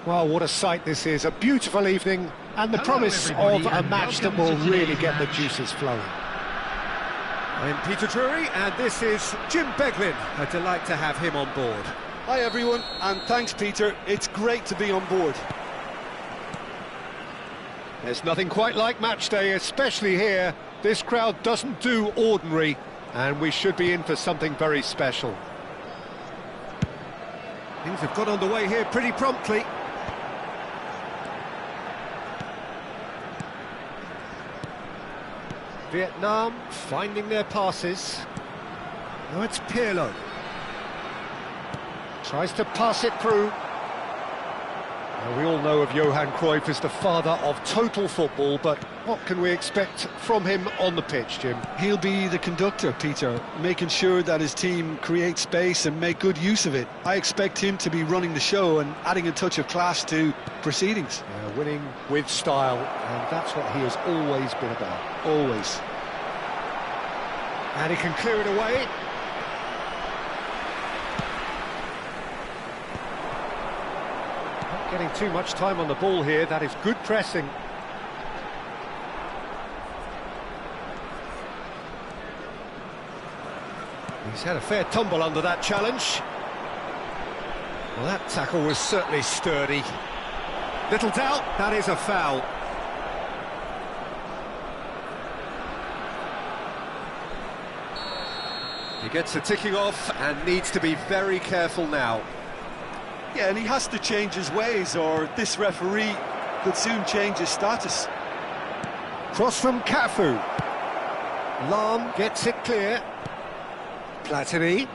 Well, what a sight this is, a beautiful evening, and the promise of a match that will really get the juices flowing. I'm Peter Drury, and this is Jim Beglin. A delight to have him on board. Hi everyone, and thanks Peter, it's great to be on board. There's nothing quite like match day, especially here. This crowd doesn't do ordinary, and we should be in for something very special. Things have got underway here pretty promptly. Vietnam finding their passes. Now it's Pirlo. Tries to pass it through. Now, we all know of Johan Cruyff as the father of total football, but what can we expect from him on the pitch, Jim? He'll be the conductor, Peter, making sure that his team create space and make good use of it. I expect him to be running the show and adding a touch of class to proceedings. Winning with style, and that's what he has always been about. Always. And he can clear it away. Not getting too much time on the ball here. That is good pressing. He's had a fair tumble under that challenge. Well, that tackle was certainly sturdy. Little doubt, that is a foul. He gets the ticking off and needs to be very careful now. Yeah, and he has to change his ways, or this referee could soon change his status. Cross from Cafu. Lahm gets it clear. Platini.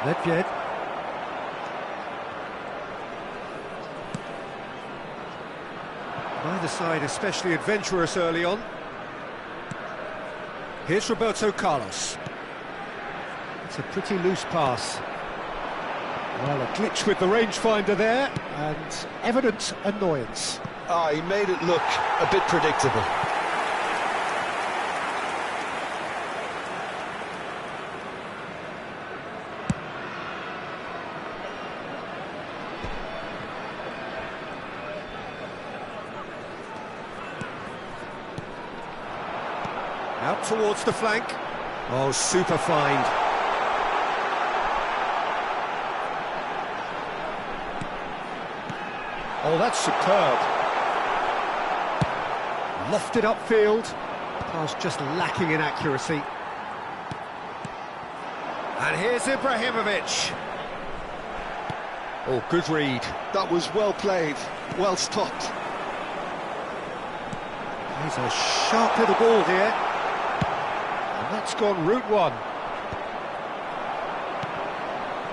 Nedved. Neither side especially adventurous early on. Here's Roberto Carlos. It's a pretty loose pass. Well, a glitch with the rangefinder there, and evident annoyance. He made it look a bit predictable. Out towards the flank. Oh, super find. Oh, that's superb. Lofted upfield. Pass just lacking in accuracy. And here's Ibrahimovic. Oh, good read. That was well played, well stopped. He's a sharp little ball here. And that's gone route one.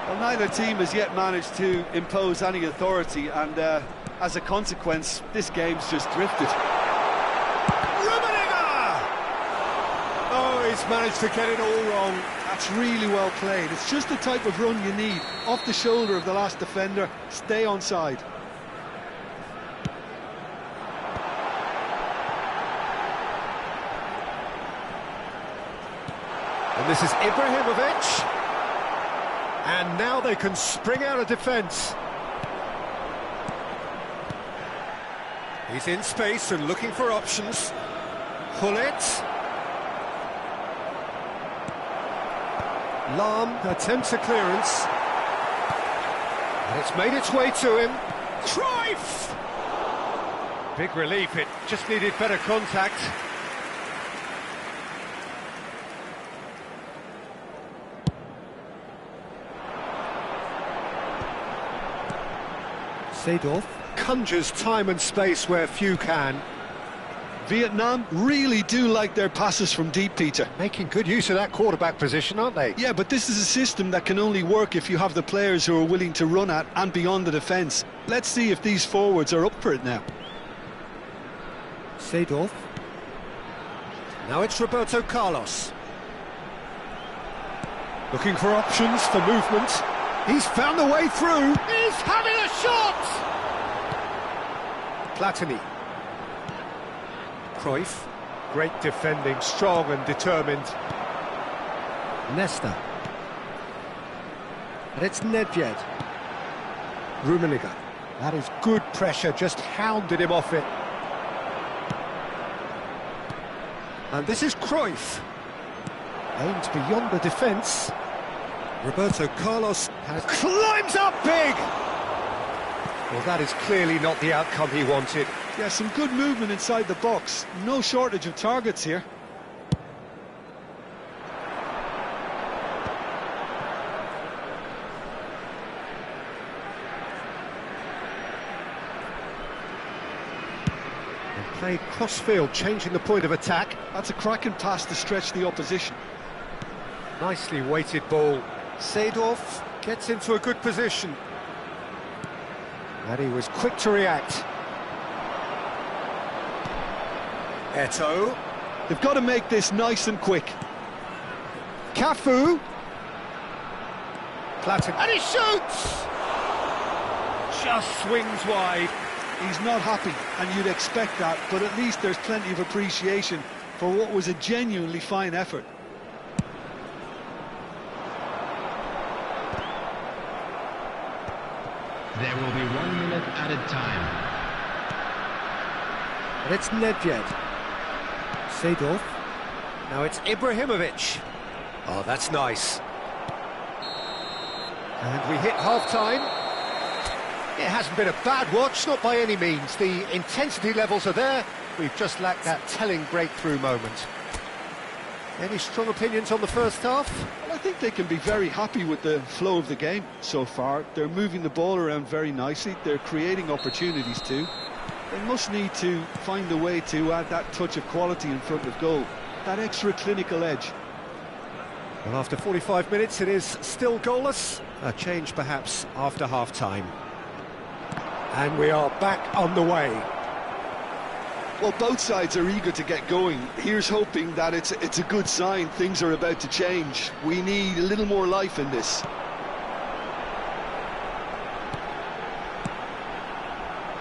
Well, neither team has yet managed to impose any authority, and as a consequence, this game's just drifted. Rummenigge! Oh, he's managed to get it all wrong. That's really well played. It's just the type of run you need. Off the shoulder of the last defender, stay onside. And this is Ibrahimovic. And now they can spring out of defence. He's in space and looking for options. Hullet. Lahm attempts a clearance. And it's made its way to him. Cruyff! Big relief, it just needed better contact. Seedorf conjures time and space where few can. Vietnam really do like their passes from deep, Peter. Making good use of that quarterback position, aren't they? Yeah, but this is a system that can only work if you have the players who are willing to run at and beyond the defence. Let's see if these forwards are up for it now. Seedorf. Now it's Roberto Carlos. Looking for options for movement. He's found the way through. He's having a shot! Platini. Cruyff. Great defending, strong and determined. Nesta. And it's Nedved. Rummenigge. That is good pressure, just hounded him off it. And this is Cruyff. Aimed beyond the defence. Roberto Carlos climbs up big! Well, that is clearly not the outcome he wanted. Yeah, some good movement inside the box. No shortage of targets here. Played cross-field, changing the point of attack. That's a cracking pass to stretch the opposition. Nicely weighted ball. Seedorf gets into a good position. And he was quick to react. Eto'o. They've got to make this nice and quick. Cafu. Platten. And he shoots! Just swings wide. He's not happy, and you'd expect that, but at least there's plenty of appreciation for what was a genuinely fine effort. There will be 1 minute added time. And it's Nedved. Seedorf. Now it's Ibrahimovic. Oh, that's nice. And we hit half-time. It hasn't been a bad watch, not by any means. The intensity levels are there. We've just lacked that telling breakthrough moment. Any strong opinions on the first half? Well, I think they can be very happy with the flow of the game so far. They're moving the ball around very nicely. They're creating opportunities too. They must need to find a way to add that touch of quality in front of goal. That extra clinical edge. Well, after 45 minutes, it is still goalless. A change perhaps after half-time. And we are back on the way. Well, both sides are eager to get going. Here's hoping that it's a good sign. Things are about to change. We need a little more life in this.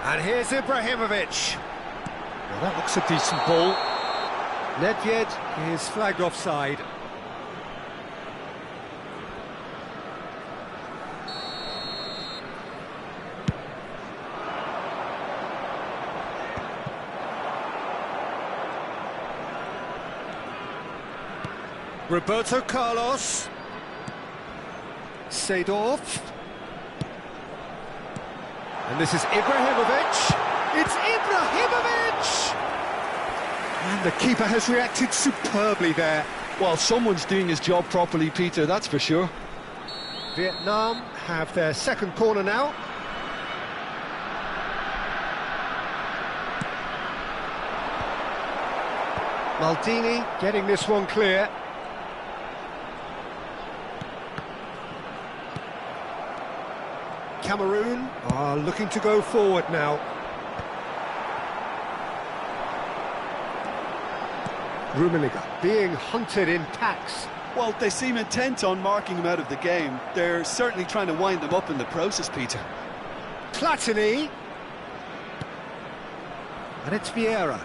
And here's Ibrahimovic. Well, that looks a decent ball. Nedved is flagged offside. Roberto Carlos. Seedorf. And this is Ibrahimovic. It's Ibrahimovic! And the keeper has reacted superbly there. Well, someone's doing his job properly, Peter, that's for sure. Vietnam have their second corner now. Maldini getting this one clear. Cameroon are looking to go forward now. Rummenigge being hunted in packs. Well, they seem intent on marking him out of the game. They're certainly trying to wind them up in the process, Peter. Platini. And it's Vieira.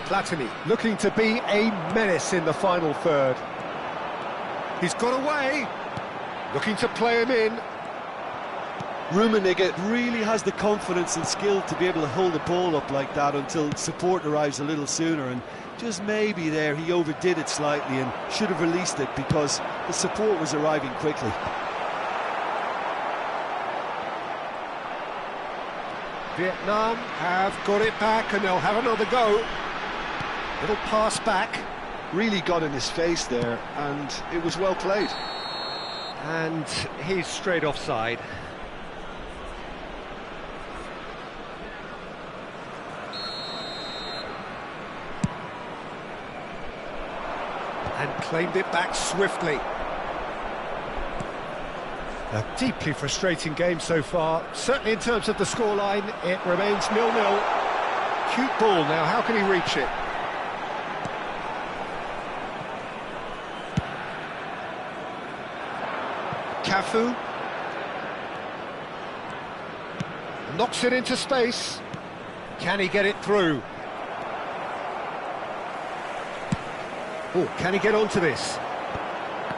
Platini looking to be a menace in the final third. He's got away. Looking to play him in. Rummenigge really has the confidence and skill to be able to hold the ball up like that until support arrives a little sooner, and just maybe there he overdid it slightly and should have released it because the support was arriving quickly. Vietnam have got it back and they'll have another go. Little pass back. Really got in his face there, and it was well played. And he's straight offside. And claimed it back swiftly. A deeply frustrating game so far. Certainly in terms of the scoreline, it remains 0-0. Cute ball now, how can he reach it? Cafu. Knocks it into space. Can he get it through? Oh, can he get onto this?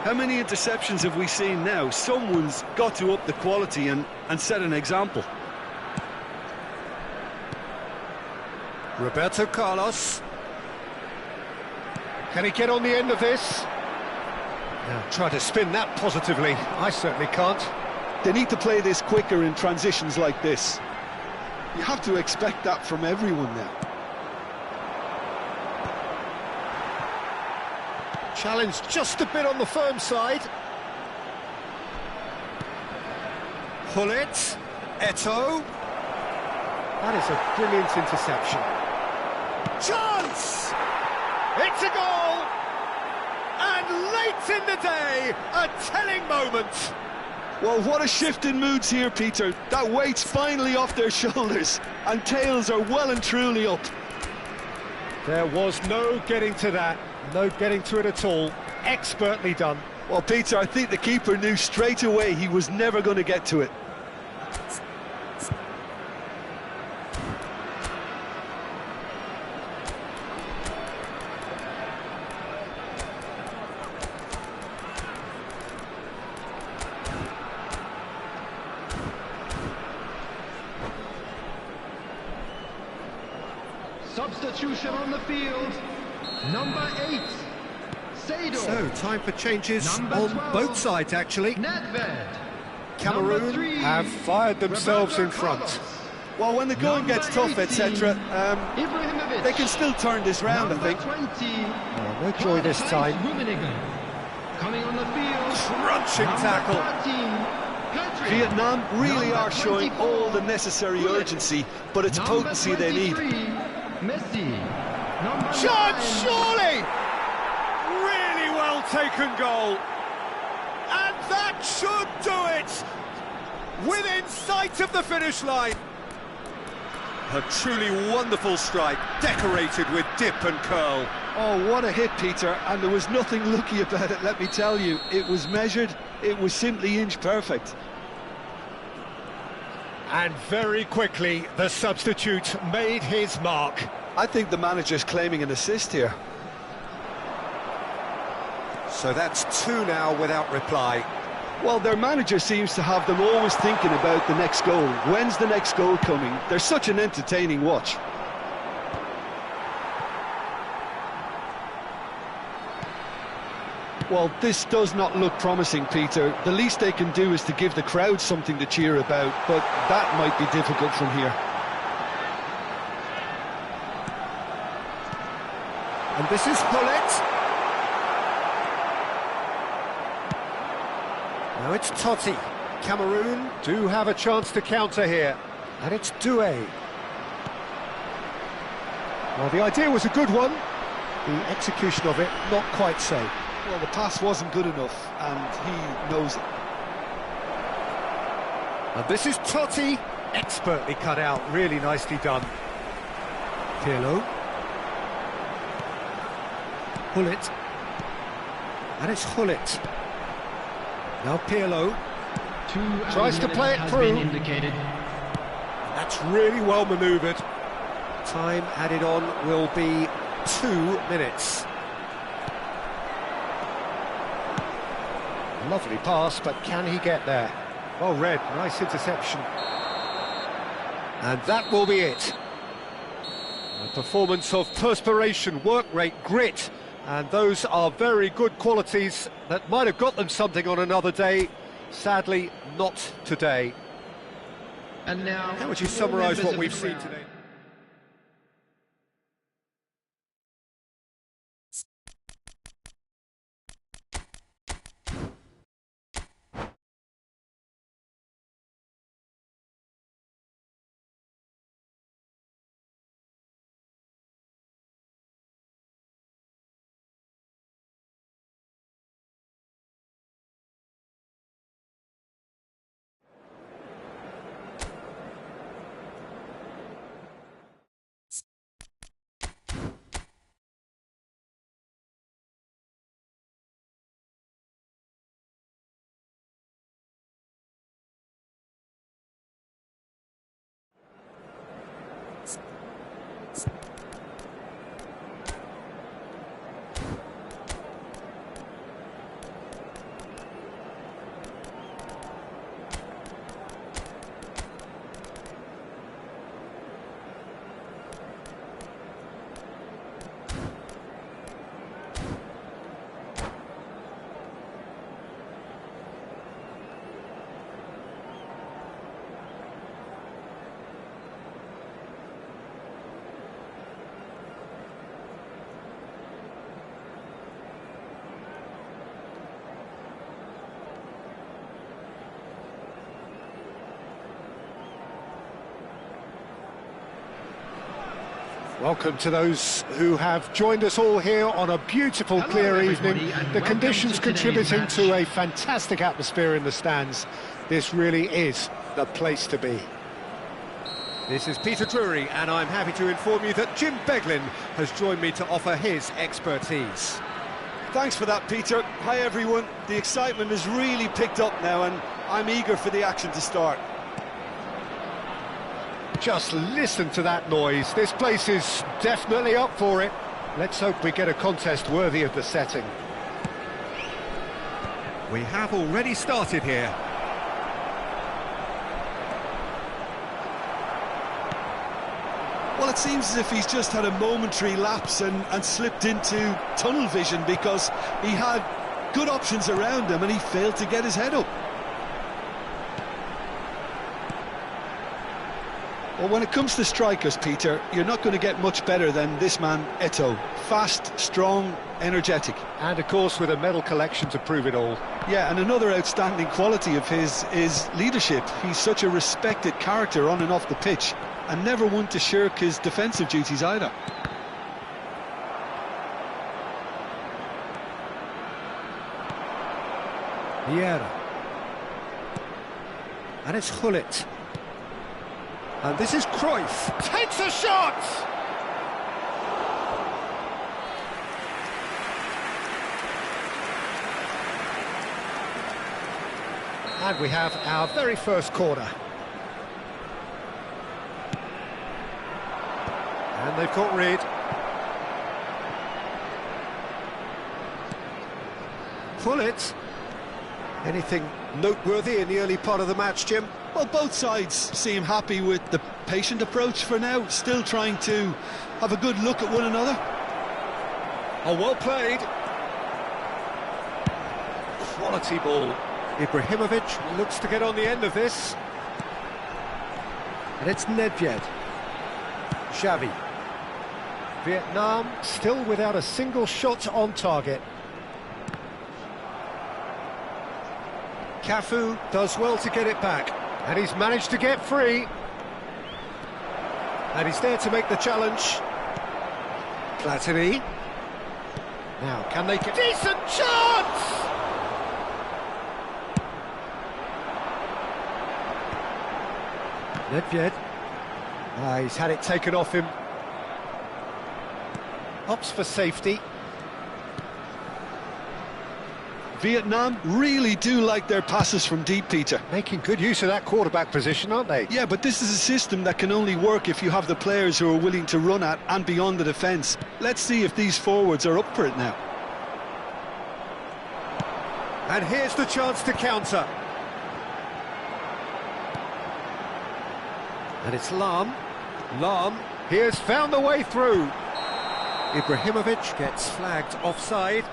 How many interceptions have we seen now? Someone's got to up the quality and set an example. Roberto Carlos. Can he get on the end of this? Now, try to spin that positively. I certainly can't. They need to play this quicker in transitions like this. You have to expect that from everyone now. Challenge just a bit on the firm side. Hullet, Eto'o. That is a brilliant interception. Chance! It's a goal! And late in the day, a telling moment. Well, what a shift in moods here, Peter. That weight's finally off their shoulders, and tails are well and truly up. There was no getting to that, no getting to it at all. Expertly done. Well, Peter, I think the keeper knew straight away he was never going to get to it. Substitution on the field. Number 8, Sado. So, time for changes Number on 12, both sides, actually. Nedved. Cameroon Number 3, have fired themselves in front. Carlos. Well, when the going Number gets tough, 18, etc., Ibrahimovic. they can still turn this round, Number I think. 20, Oh, no joy this time. Rummenigge. Coming on the field. Crunching Number tackle. 13, Patrick. Vietnam really Number are showing 24, all the necessary Hullet. urgency, but it's Number potency they need. 23, Messi. Number Chance, 9, surely! Really well taken goal. And that should do it! Within sight of the finish line. A truly wonderful strike, decorated with dip and curl. Oh, what a hit, Peter, and there was nothing lucky about it, let me tell you. It was measured, it was simply inch perfect. And very quickly, the substitute made his mark. I think the manager's claiming an assist here. So that's 2 now without reply. Well, their manager seems to have them always thinking about the next goal. When's the next goal coming? They're such an entertaining watch. Well, this does not look promising, Peter. The least they can do is to give the crowd something to cheer about, but that might be difficult from here. And this is Hullet. Now it's Totti. Cameroon do have a chance to counter here. And it's Doué. Well, the idea was a good one. The execution of it, not quite so. Well, the pass wasn't good enough, and he knows it. And this is Totti. Expertly cut out, really nicely done. Pirlo. Hullet. And it's Hullet. Now Pirlo. Tries to play it through. That's really well manoeuvred. Time added on will be 2 minutes. Lovely pass, but can he get there? Well read, nice interception. And that will be it. A performance of perspiration, work rate, grit, and those are very good qualities that might have got them something on another day. Sadly, not today. And now, How would you summarise what we've seen today? Welcome to those who have joined us all here on a beautiful, Hello, clear everybody, evening. and The welcome conditions to today's contributing match. to a fantastic atmosphere in the stands. This really is the place to be. This is Peter Drury, and I'm happy to inform you that Jim Beglin has joined me to offer his expertise. Thanks for that, Peter. Hi, everyone. The excitement has really picked up now, and I'm eager for the action to start. Just listen to that noise. This place is definitely up for it. Let's hope we get a contest worthy of the setting. We have already started here. Well, it seems as if he's just had a momentary lapse and slipped into tunnel vision, because he had good options around him and he failed to get his head up. Well, when it comes to strikers, Peter, you're not going to get much better than this man, Eto'o. Fast, strong, energetic. And of course with a medal collection to prove it all. Yeah, and another outstanding quality of his is leadership. He's such a respected character on and off the pitch, and never one to shirk his defensive duties either. Vieira. And it's Gullit. And this is Cruyff. Takes a shot! And we have our very first corner. And they've caught Reed. Gullit. Anything noteworthy in the early part of the match, Jim? Well, both sides seem happy with the patient approach for now, still trying to have a good look at one another. Oh, well played. Quality ball. Ibrahimovic looks to get on the end of this. And it's Nedved. Xavi. Vietnam still without a single shot on target. Cafu does well to get it back. And he's managed to get free. And he's there to make the challenge. Platini. Now, can they get... Decent chance! Nedved. He's had it taken off him. Opts for safety. Vietnam really do like their passes from deep, Peter. Making good use of that quarterback position, aren't they? Yeah, but this is a system that can only work if you have the players who are willing to run at and beyond the defence. Let's see if these forwards are up for it now. And here's the chance to counter. And it's Lahm. Lahm, He has found the way through. Ibrahimovic gets flagged offside.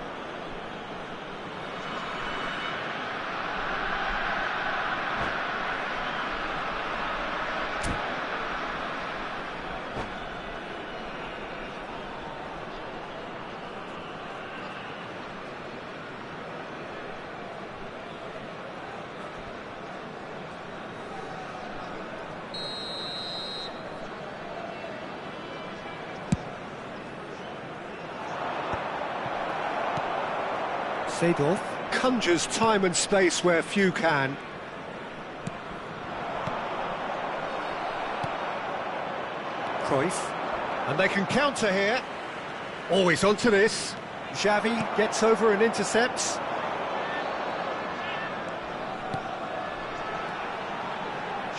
Seedorf conjures time and space where few can. Cruyff. And they can counter here. Always onto this. Xavi gets over and intercepts.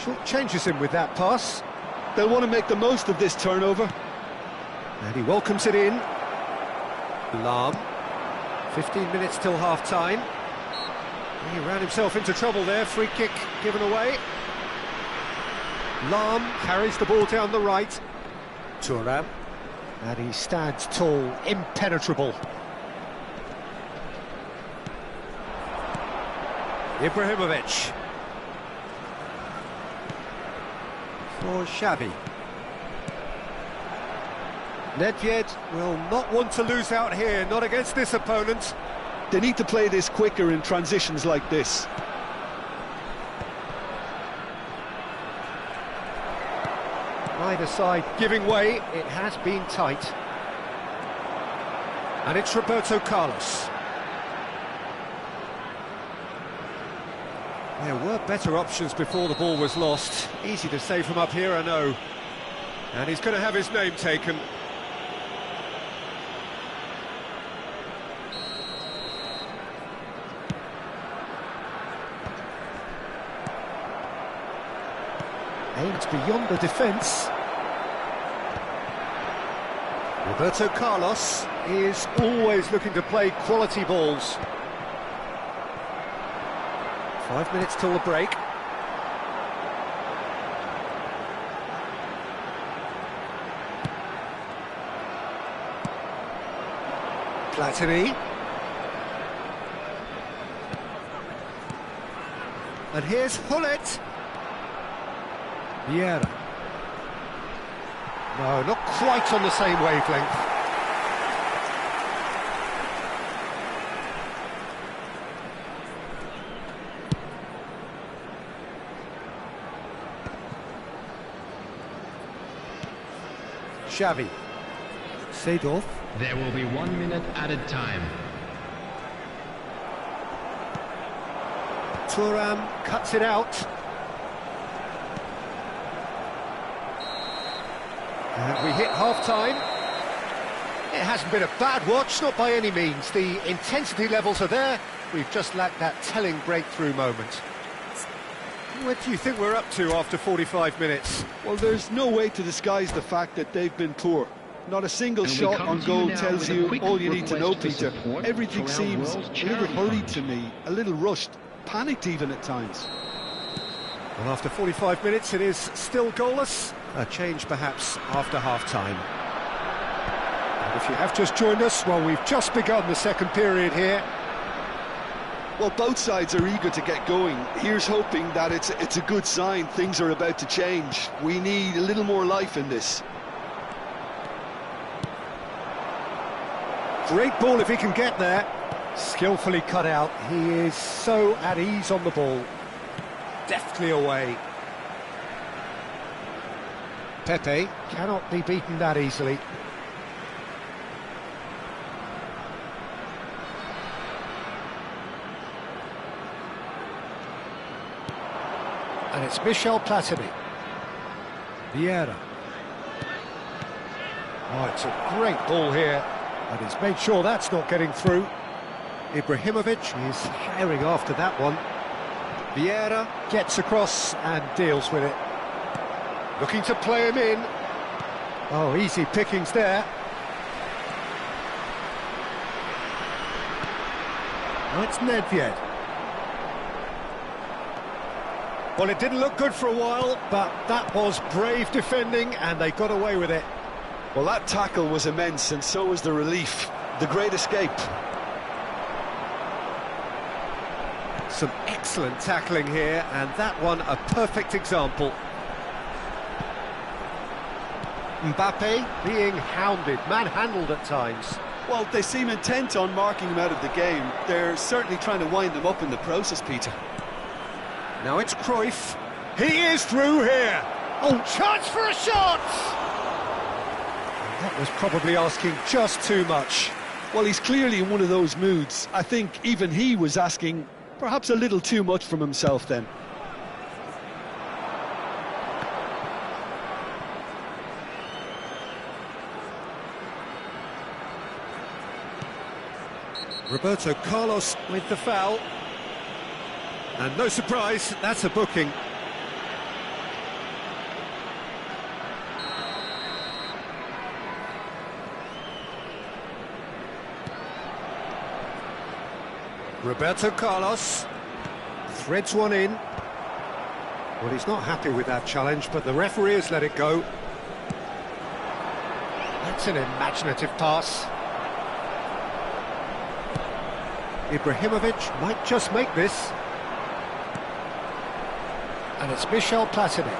Short changes him with that pass. They'll want to make the most of this turnover. And he welcomes it in. Lahm. 15 minutes till half-time. He ran himself into trouble there. Free kick given away. Lahm carries the ball down the right. Thuram. And he stands tall, impenetrable. Ibrahimovic. For Xavi. Nedved will not want to lose out here, not against this opponent. They need to play this quicker in transitions like this. Neither side giving way, it has been tight. And it's Roberto Carlos. There were better options before the ball was lost. Easy to say from up here, I know. And he's going to have his name taken. Aimed beyond the defence. Roberto Carlos is always looking to play quality balls. 5 minutes till the break. Platini. And here's Hullet. Vieira. No, not quite on the same wavelength. Xavi. Seedorf. There will be 1 minute added time. Thuram cuts it out. And we hit half-time. It hasn't been a bad watch, not by any means. The intensity levels are there. We've just lacked that telling breakthrough moment. What do you think we're up to after 45 minutes? Well, there's no way to disguise the fact that they've been poor. Not a single And we shot come on to goal you now tells with a you quick all you need to know, request to Peter. support Everything Toronto seems World's a little Charity hurried Fund. to me, a little rushed, panicked even at times. Well, after 45 minutes, it is still goalless. A change, perhaps, after half-time. And if you have just joined us, well, we've just begun the second period here. Well, both sides are eager to get going. Here's hoping that it's a good sign. Things are about to change. We need a little more life in this. Great ball if he can get there. Skillfully cut out. He is so at ease on the ball. Deftly away. Pepe cannot be beaten that easily. And it's Michel Platini. Vieira. Oh, it's a great ball here. And he's made sure that's not getting through. Ibrahimovic is herring after that one. Vieira gets across and deals with it. Looking to play him in. Oh, easy pickings there. That's Nedved. Well, it didn't look good for a while, but that was brave defending, and they got away with it. Well, that tackle was immense, and so was the relief. The great escape. Some excellent tackling here, and that one a perfect example. Mbappe being hounded, manhandled at times. Well, they seem intent on marking him out of the game. They're certainly trying to wind him up in the process, Peter. Now it's Cruyff. He is through here. Oh, chance for a shot! That was probably asking just too much. Well, he's clearly in one of those moods. I think even he was asking perhaps a little too much from himself then. Roberto Carlos with the foul. And no surprise, that's a booking. Roberto Carlos threads one in. Well, he's not happy with that challenge, but the referee has let it go. That's an imaginative pass. Ibrahimovic might just make this. And it's Michel Platini.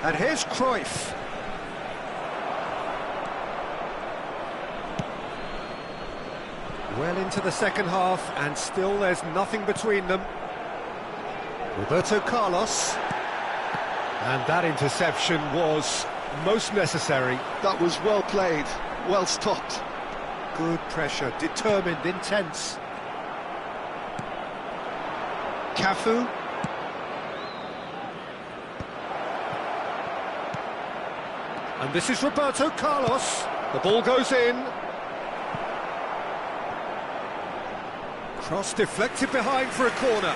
And here's Cruyff. Well into the second half, and still there's nothing between them. Roberto Carlos. And that interception was most necessary. That was well played, well stopped. Good pressure, determined, intense. Cafu. And this is Roberto Carlos. The ball goes in. Cross deflected behind for a corner.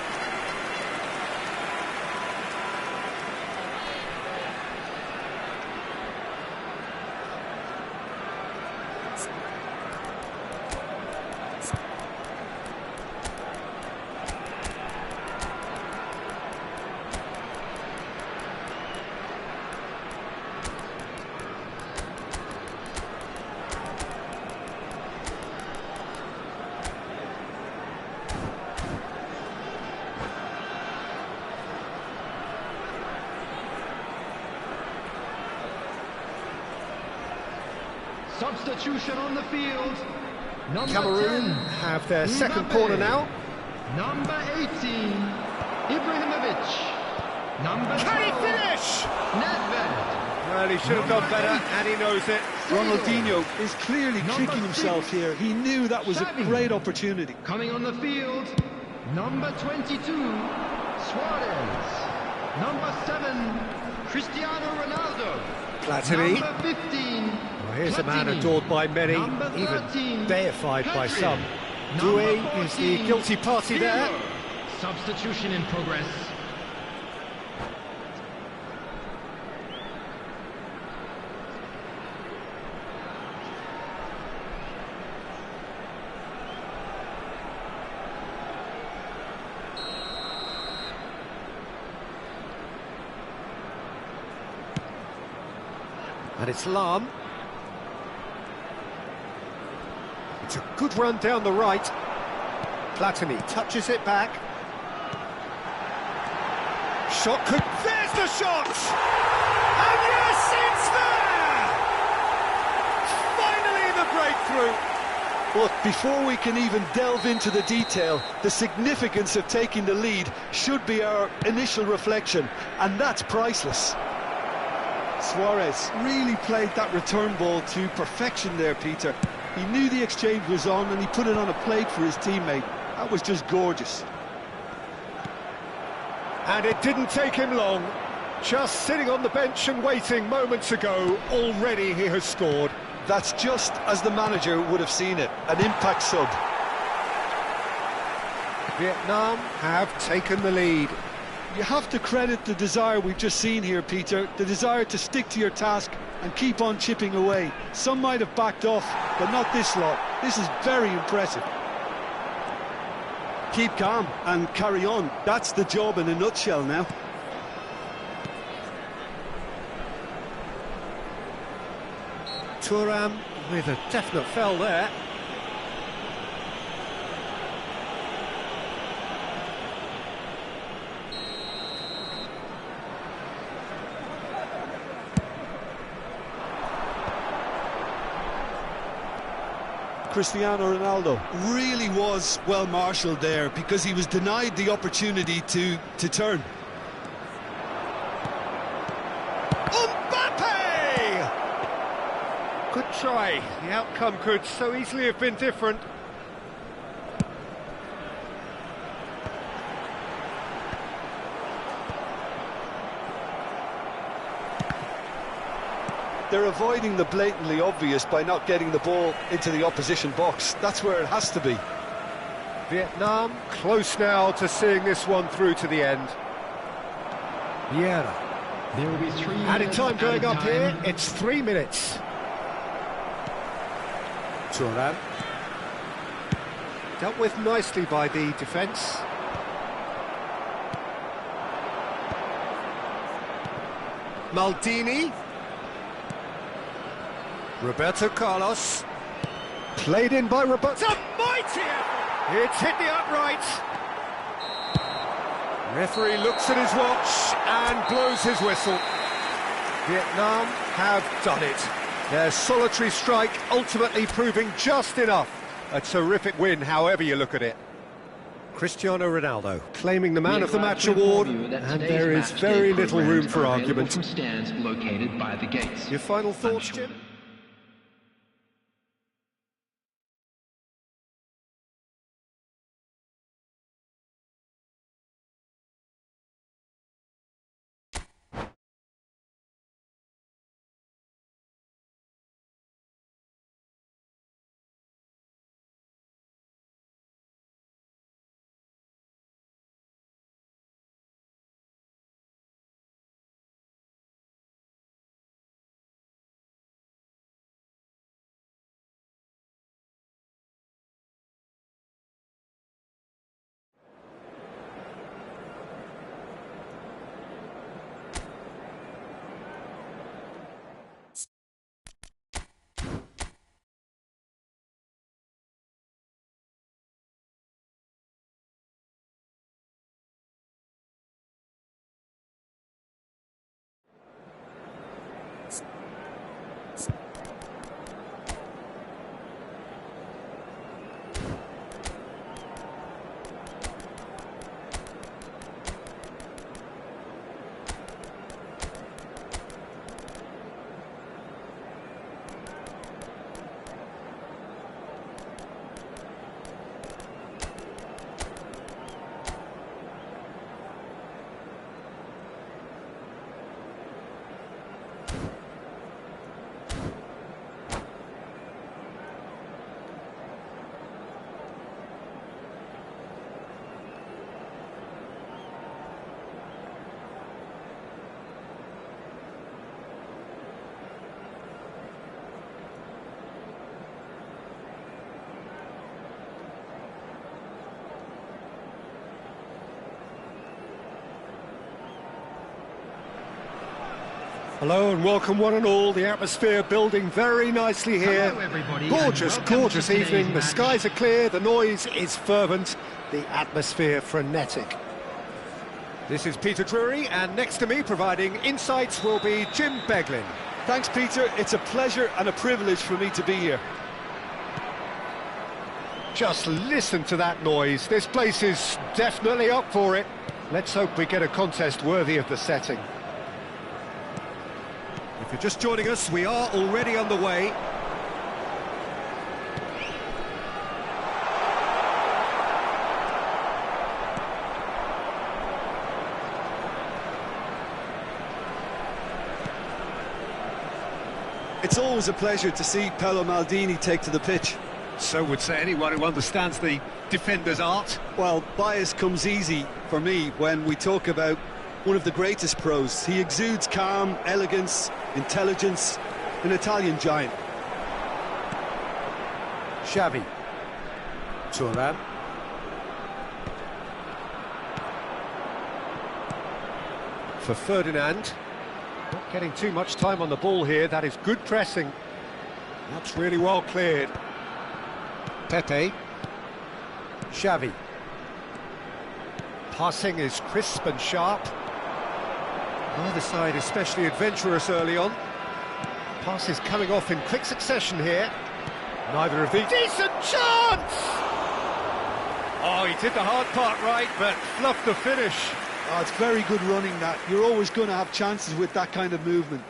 Substitution on the field. Number Cameroon 10, have their second Mbappe. corner now. Number 18, Ibrahimovic. Number 12, Can he finish? Nedved. Well, he should have done better, and he knows it. Ronaldinho is clearly Number kicking himself 6, here. He knew that was a Xavi. great opportunity. Coming on the field, number 22, Suarez. Number 7, Cristiano Ronaldo. Platini. Number 15, Here's a man Platini. adored by many, Number 13, even deified by Pedri. some. Number Doué is the 14, guilty party there. Pirlo. Substitution in progress. And it's Lam. It's a good run down the right. Platini touches it back. Shot could... There's the shot! And yes, it's there! Finally the breakthrough! Look, before we can even delve into the detail, the significance of taking the lead should be our initial reflection, and that's priceless. Suarez really played that return ball to perfection there, Peter. He knew the exchange was on and he put it on a plate for his teammate. That was just gorgeous. And it didn't take him long. Just sitting on the bench and waiting moments ago, already he has scored. That's just as the manager would have seen it, an impact sub. Vietnam have taken the lead. You have to credit the desire we've just seen here, Peter, the desire to stick to your task and keep on chipping away. Some might have backed off, but not this lot. This is very impressive. Keep calm and carry on. That's the job in a nutshell now. Thuram with a definite fell there. Cristiano Ronaldo really was well marshalled there because he was denied the opportunity to turn. Mbappe! Good try. The outcome could so easily have been different. They're avoiding the blatantly obvious by not getting the ball into the opposition box. That's where it has to be. Vietnam close now to seeing this one through to the end. Vieira. There will be 3 Added minutes time going added up time. here, it's 3 minutes. Thuram. Dealt with nicely by the defence. Maldini. Roberto Carlos. Played in by Roberto. It's a mighty effort! It's hit the upright. Referee looks at his watch and blows his whistle. Vietnam have done it. Their solitary strike ultimately proving just enough. A terrific win, however you look at it. Cristiano Ronaldo claiming the Man We of the are glad Match to inform award, you that and today's there is match very day little room programs for are available argument. from stands located by the gates. Your final thoughts, sure. Jim? Hello and welcome one and all. The atmosphere building very nicely here. Hello, everybody, Gorgeous, and welcome gorgeous to today's evening. The match. skies are clear, the noise is fervent, the atmosphere frenetic. This is Peter Drury, and next to me providing insights will be Jim Beglin. Thanks, Peter. It's a pleasure and a privilege for me to be here. Just listen to that noise. This place is definitely up for it. Let's hope we get a contest worthy of the setting. If you're just joining us, we are already underway. It's always a pleasure to see Paolo Maldini take to the pitch. So would say anyone who understands the defender's art. Well, bias comes easy for me when we talk about one of the greatest pros. He exudes calm, elegance, intelligence, an Italian giant. Xavi. Thuram. For Ferdinand. Not getting too much time on the ball here. That is good pressing. That's really well cleared. Pepe. Xavi. Passing is crisp and sharp. Neither side especially adventurous early on. Passes coming off in quick succession here. Neither of these... Decent chance! Oh, he did the hard part right, but fluffed the finish. Oh, it's very good running, that. You're always going to have chances with that kind of movement.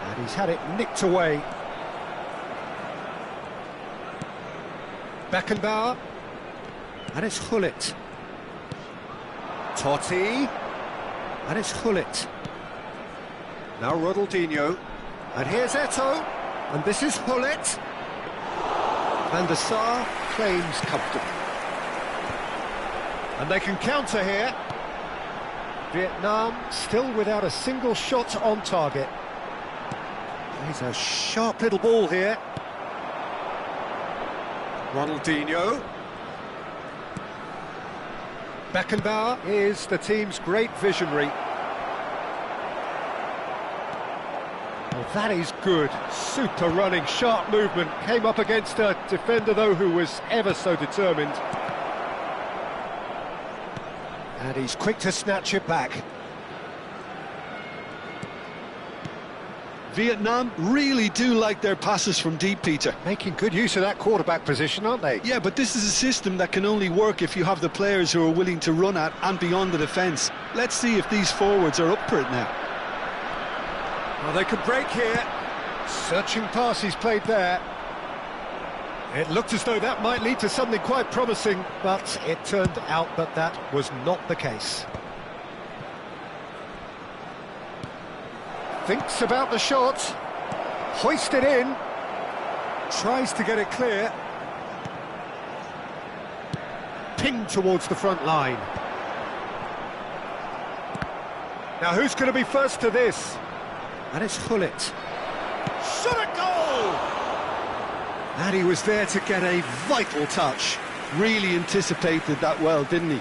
And he's had it nicked away. Beckenbauer. And it's Gullit. Totti. And it's Gullit. Now Ronaldinho. And here's Eto'o. And this is Gullit. Van der Sar claims comfortably. And they can counter here. Vietnam still without a single shot on target. He's a sharp little ball here. Ronaldinho. Beckenbauer is the team's great visionary. Well, that is good. Super running, sharp movement. Came up against a defender, though, who was ever so determined. And he's quick to snatch it back. Vietnam really do like their passes from deep, Peter. Making good use of that quarterback position, aren't they? Yeah, but this is a system that can only work if you have the players who are willing to run at and beyond the defence. Let's see if these forwards are up for it now. Well, they could break here. Searching pass he's played there. It looked as though that might lead to something quite promising, but it turned out that that was not the case. Thinks about the shot. Hoisted in. Tries to get it clear. Pinged towards the front line. Now who's going to be first to this? And it's Hullet. Shot a goal! And he was there to get a vital touch. Really anticipated that well, didn't he?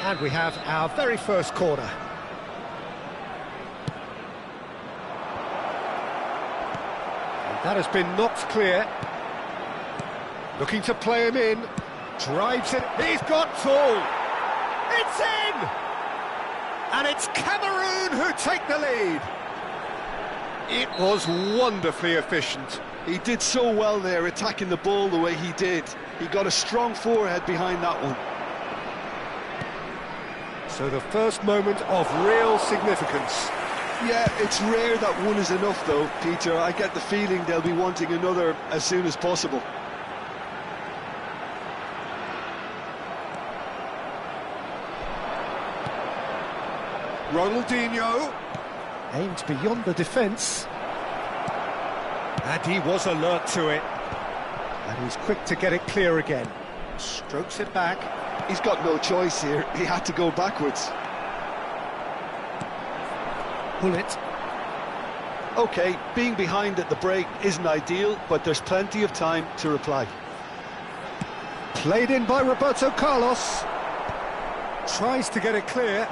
And we have our very first corner. That has been knocked clear. Looking to play him in. Drives it. He's got tall. It's in! And it's Cameroon who take the lead. It was wonderfully efficient. He did so well there, attacking the ball the way he did. He got a strong forehead behind that one. So the first moment of real significance. Yeah, it's rare that one is enough though, Peter. I get the feeling they'll be wanting another as soon as possible. Ronaldinho. Aimed beyond the defence. And he was alert to it. And he's quick to get it clear again. Strokes it back. He's got no choice here. He had to go backwards. Hullet. OK, being behind at the break isn't ideal, but there's plenty of time to reply. Played in by Roberto Carlos. Tries to get it clear.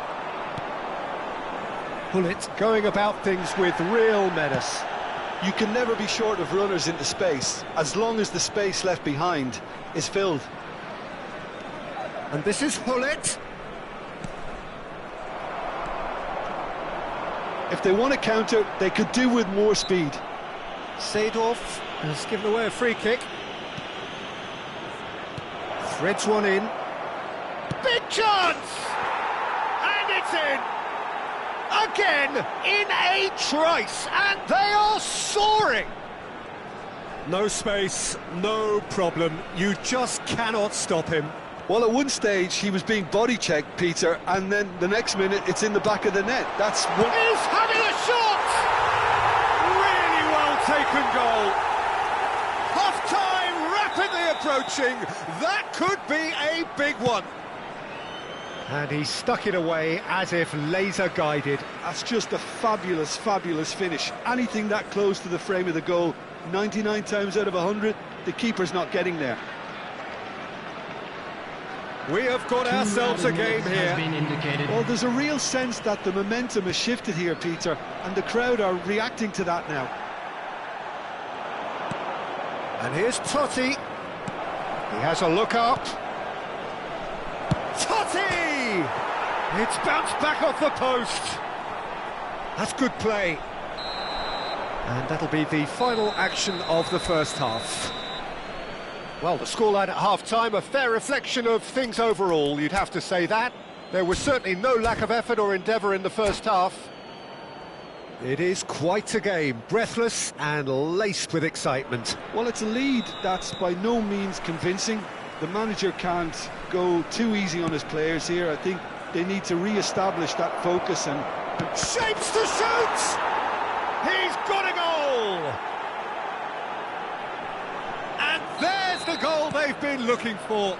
Hullet. Going about things with real menace. You can never be short of runners into space, as long as the space left behind is filled. And this is Hullet. If they want to counter, they could do with more speed. Seedorf has given away a free kick. Threads one in. Big chance! And it's in! Again, in a trice, and they are soaring! No space, no problem. You just cannot stop him. Well, at one stage, he was being body-checked, Peter, and then the next minute, it's in the back of the net. That's what... He's having a shot! Really well taken goal. Half-time rapidly approaching. That could be a big one. And he stuck it away as if laser-guided. That's just a fabulous, fabulous finish. Anything that close to the frame of the goal, 99 times out of 100, the keeper's not getting there. We have got ourselves a game here. Well, there's a real sense that the momentum has shifted here, Peter, and the crowd are reacting to that now. And here's Totti. He has a look up. Totti! It's bounced back off the post. That's good play. And that'll be the final action of the first half. Well, the scoreline at half-time, a fair reflection of things overall, you'd have to say that. There was certainly no lack of effort or endeavour in the first half. It is quite a game, breathless and laced with excitement. Well, it's a lead that's by no means convincing. The manager can't go too easy on his players here. I think they need to re-establish that focus and... Shapes to shoot! He's got a goal! And there's the goal they've been looking for.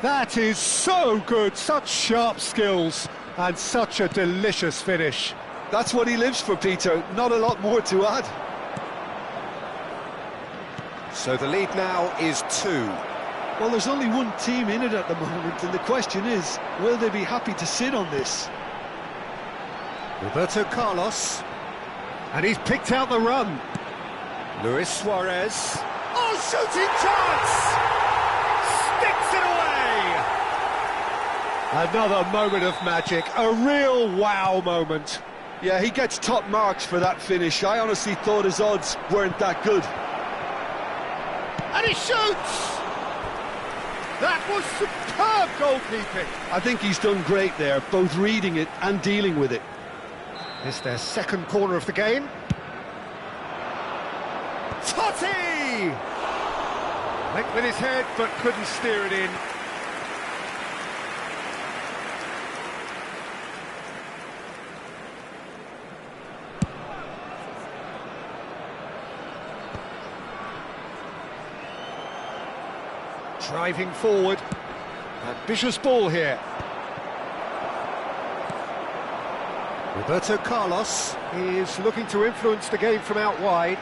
That is so good, such sharp skills and such a delicious finish. That's what he lives for, Peter. Not a lot more to add. So the lead now is 2. Well, there's only one team in it at the moment, and the question is, will they be happy to sit on this? Roberto Carlos. And he's picked out the run. Luis Suarez. Oh, shooting chance! Sticks it away! Another moment of magic, a real wow moment. Yeah, he gets top marks for that finish. I honestly thought his odds weren't that good. And he shoots! That was superb goalkeeping. I think he's done great there, both reading it and dealing with it. It's their second corner of the game. Totti! Went with his head, but couldn't steer it in. Driving forward. Ambitious ball here. Roberto Carlos is looking to influence the game from out wide.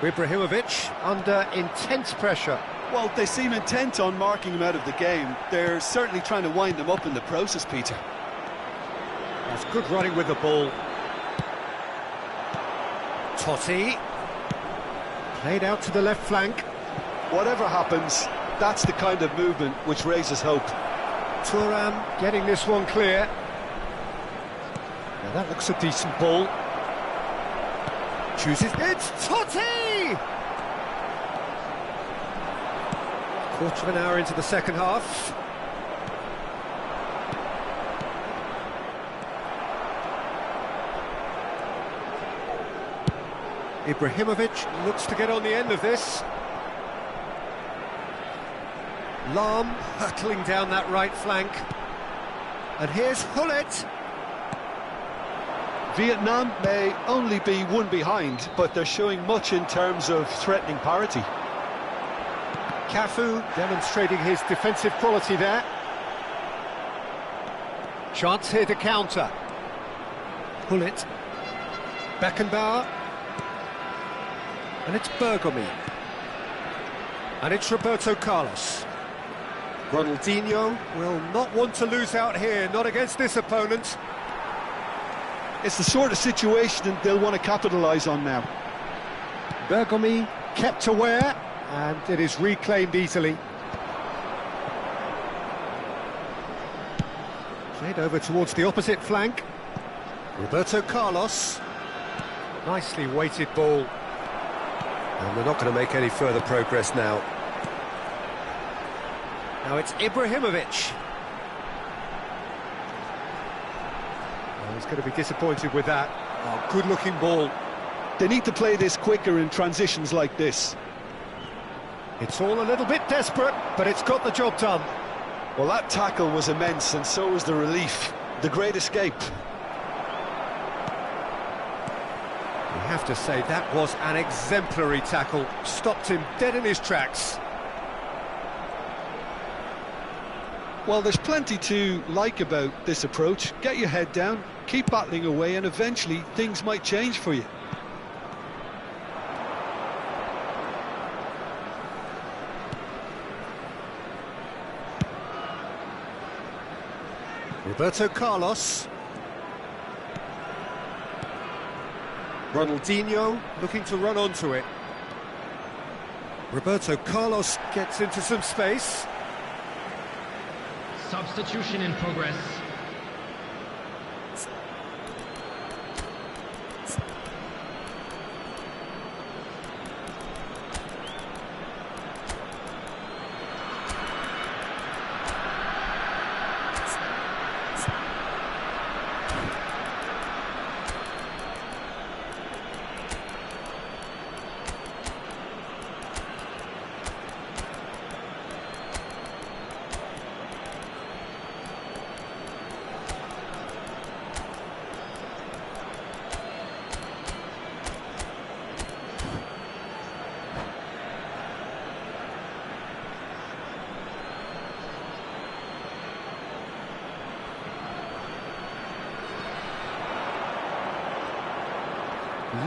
Ibrahimovic under intense pressure. Well, they seem intent on marking him out of the game. They're certainly trying to wind him up in the process, Peter. That's good running with the ball. Totti. Played out to the left flank. Whatever happens, that's the kind of movement which raises hope. Thuram getting this one clear. Now that looks a decent ball. Chooses. It's Totti! Quarter of an hour into the second half. Ibrahimovic looks to get on the end of this. Lahm hurtling down that right flank. And here's Hullet. Vietnam may only be one behind, but they're showing much in terms of threatening parity. Cafu demonstrating his defensive quality there. Chance here to counter. Hullet. Beckenbauer. And it's Bergomi. And it's Roberto Carlos. Ronaldinho will not want to lose out here, not against this opponent. It's the sort of situation they'll want to capitalise on now. Bergomi kept aware, and it is reclaimed easily. Played over towards the opposite flank. Roberto Carlos. Nicely weighted ball. And they're not going to make any further progress now. Now it's Ibrahimovic. Oh, he's going to be disappointed with that. Oh, good-looking ball. They need to play this quicker in transitions like this. It's all a little bit desperate, but it's got the job done. Well, that tackle was immense, and so was the relief. The great escape. You have to say that was an exemplary tackle. Stopped him dead in his tracks. Well, there's plenty to like about this approach. Get your head down, keep battling away, and eventually things might change for you. Roberto Carlos. Ronaldinho looking to run onto it. Roberto Carlos gets into some space. Substitution in progress.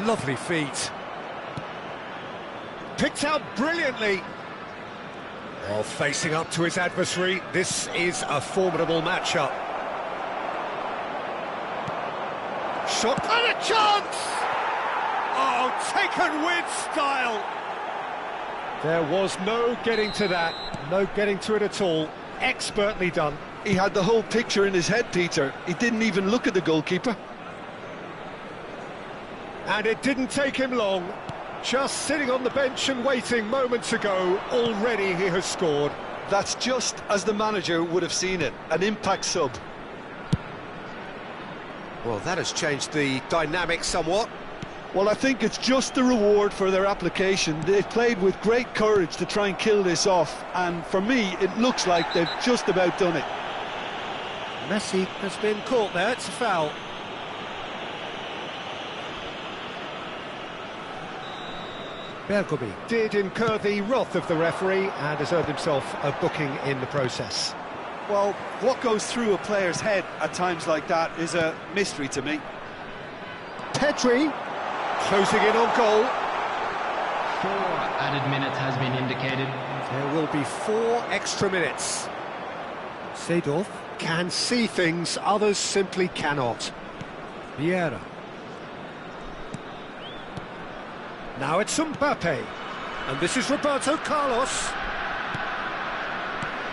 Lovely feet. Picked out brilliantly. While facing up to his adversary, this is a formidable matchup. Shot and a chance! Oh, taken with style. There was no getting to that, no getting to it at all. Expertly done. He had the whole picture in his head, Peter. He didn't even look at the goalkeeper. And it didn't take him long. Just sitting on the bench and waiting moments ago, already he has scored. That's just as the manager would have seen it, an impact sub. Well, that has changed the dynamic somewhat. Well, I think it's just the reward for their application. They've played with great courage to try and kill this off, and for me, it looks like they've just about done it. Messi has been caught there, it's a foul. Bergomi Did incur the wrath of the referee and has earned himself a booking in the process. Well, what goes through a player's head at times like that is a mystery to me. Pedri closing in on goal. 4 added minutes has been indicated. There will be 4 extra minutes. Seedorf Can see things others simply cannot. Vieira. Now it's Mbappe. And this is Roberto Carlos.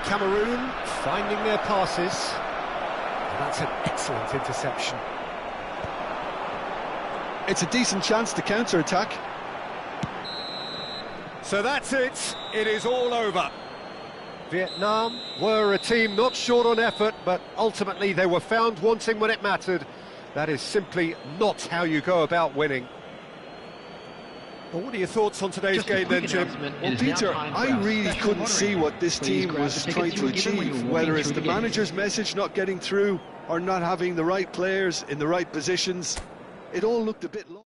Cameroon finding their passes. And that's an excellent interception. It's a decent chance to counter-attack. So that's it. It is all over. Vietnam were a team not short on effort, but ultimately they were found wanting when it mattered. That is simply not how you go about winning. Well, what are your thoughts on today's game then, Jim? Well, Peter, I really couldn't see what this team was trying to achieve, whether it's the manager's message not getting through or not having the right players in the right positions. It all looked a bit low.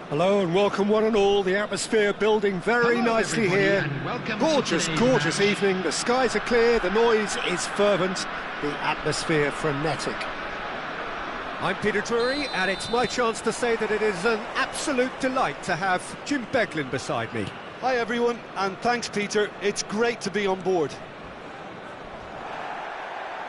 Hello and welcome one and all. The atmosphere building very nicely here. Gorgeous, gorgeous evening. The skies are clear, the noise is fervent, the atmosphere frenetic. I'm Peter Drury, and it's my chance to say that it is an absolute delight to have Jim Beglin beside me. Hi everyone, and thanks Peter, it's great to be on board.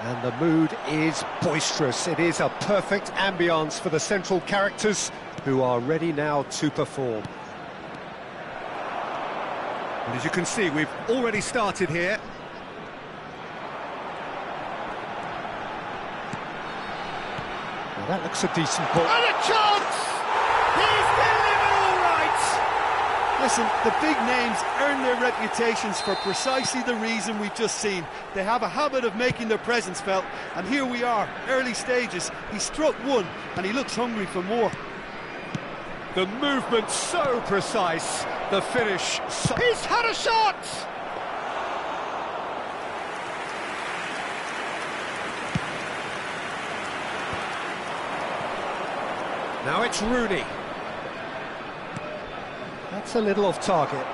And the mood is boisterous. It is a perfect ambience for the central characters who are ready now to perform. And as you can see, we've already started here. Well, that looks a decent ball. And a chance! He's delivered all right! Listen, the big names earn their reputations for precisely the reason we've just seen. They have a habit of making their presence felt, and here we are, early stages. He struck one, and he looks hungry for more. The movement so precise, the finish so... He's had a shot! Now it's Rooney. That's a little off target.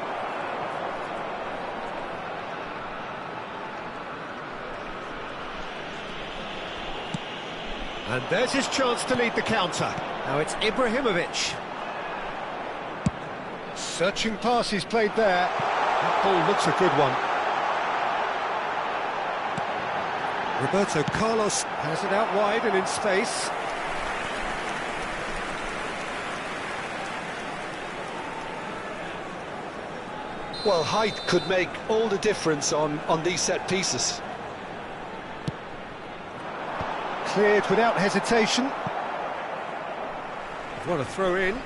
And there's his chance to lead the counter. Now it's Ibrahimovic. Searching pass he's played there. That ball looks a good one. Roberto Carlos has it out wide and in space. Well, height could make all the difference on these set pieces. Cleared without hesitation. What a throw in.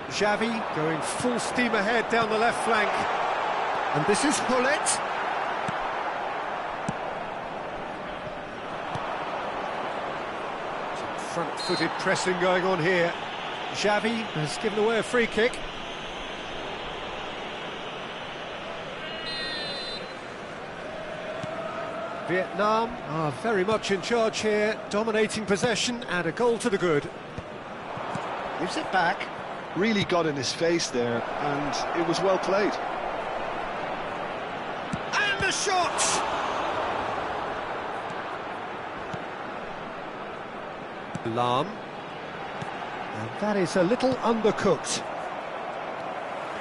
Xavi going full steam ahead down the left flank. And this is Hullet. Front-footed pressing going on here. Xavi has given away a free kick. Vietnam are very much in charge here, dominating possession and a goal to the good. Gives it back. Really got in his face there, and it was well played. And the shot! Lam. And that is a little undercooked.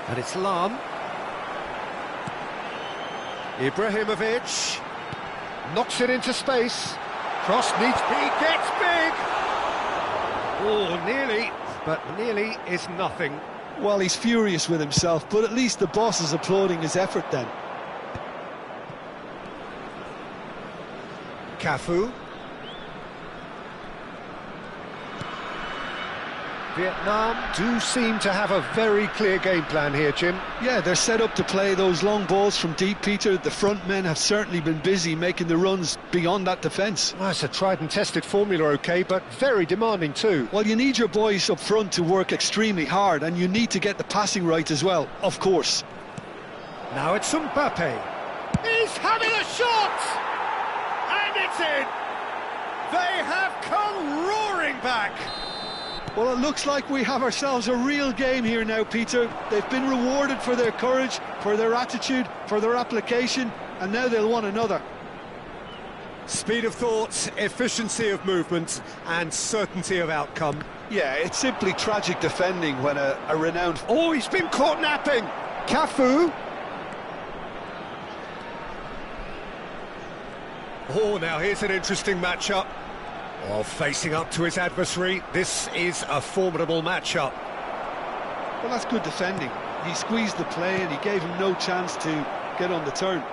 And it's Lam. Ibrahimovic knocks it into space. Cross needs, he gets big! Oh, nearly, but nearly is nothing. Well, he's furious with himself, but at least the boss is applauding his effort then. Cafu. Vietnam do seem to have a very clear game plan here, Jim. Yeah, they're set up to play those long balls from deep, Peter. The front men have certainly been busy making the runs beyond that defence. Well, it's a tried and tested formula, OK, but very demanding too. Well, you need your boys up front to work extremely hard, and you need to get the passing right as well, of course. Now it's Mbappe. He's having a shot! And it's in! They have come roaring back! Well, it looks like we have ourselves a real game here now, Peter. They've been rewarded for their courage, for their attitude, for their application, and now they'll want another. Speed of thought, efficiency of movement, and certainty of outcome. Yeah, it's simply tragic defending when a renowned... Oh, he's been caught napping! Cafu! Oh, now here's an interesting matchup. Well, facing up to his adversary, this is a formidable matchup. Well, that's good defending. He squeezed the play and he gave him no chance to get on the turn.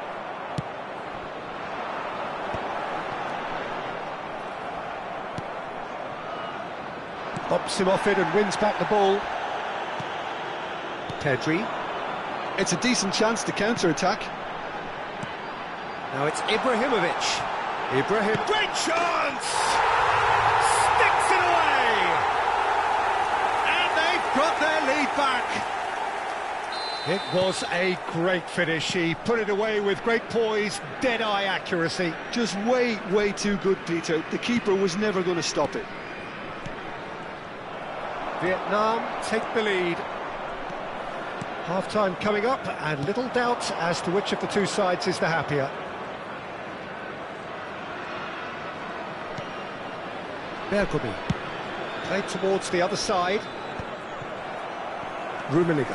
Bops him off it and wins back the ball. Pedri. It's a decent chance to counter-attack. Now it's Ibrahimovic. Great chance! Sticks it away! And they've got their lead back. It was a great finish. He put it away with great poise, dead-eye accuracy. Just way, way too good, Peter. The keeper was never going to stop it. Vietnam take the lead. Half-time coming up, and little doubt as to which of the two sides is the happier. Bergomi, played towards the other side. Rummenigge.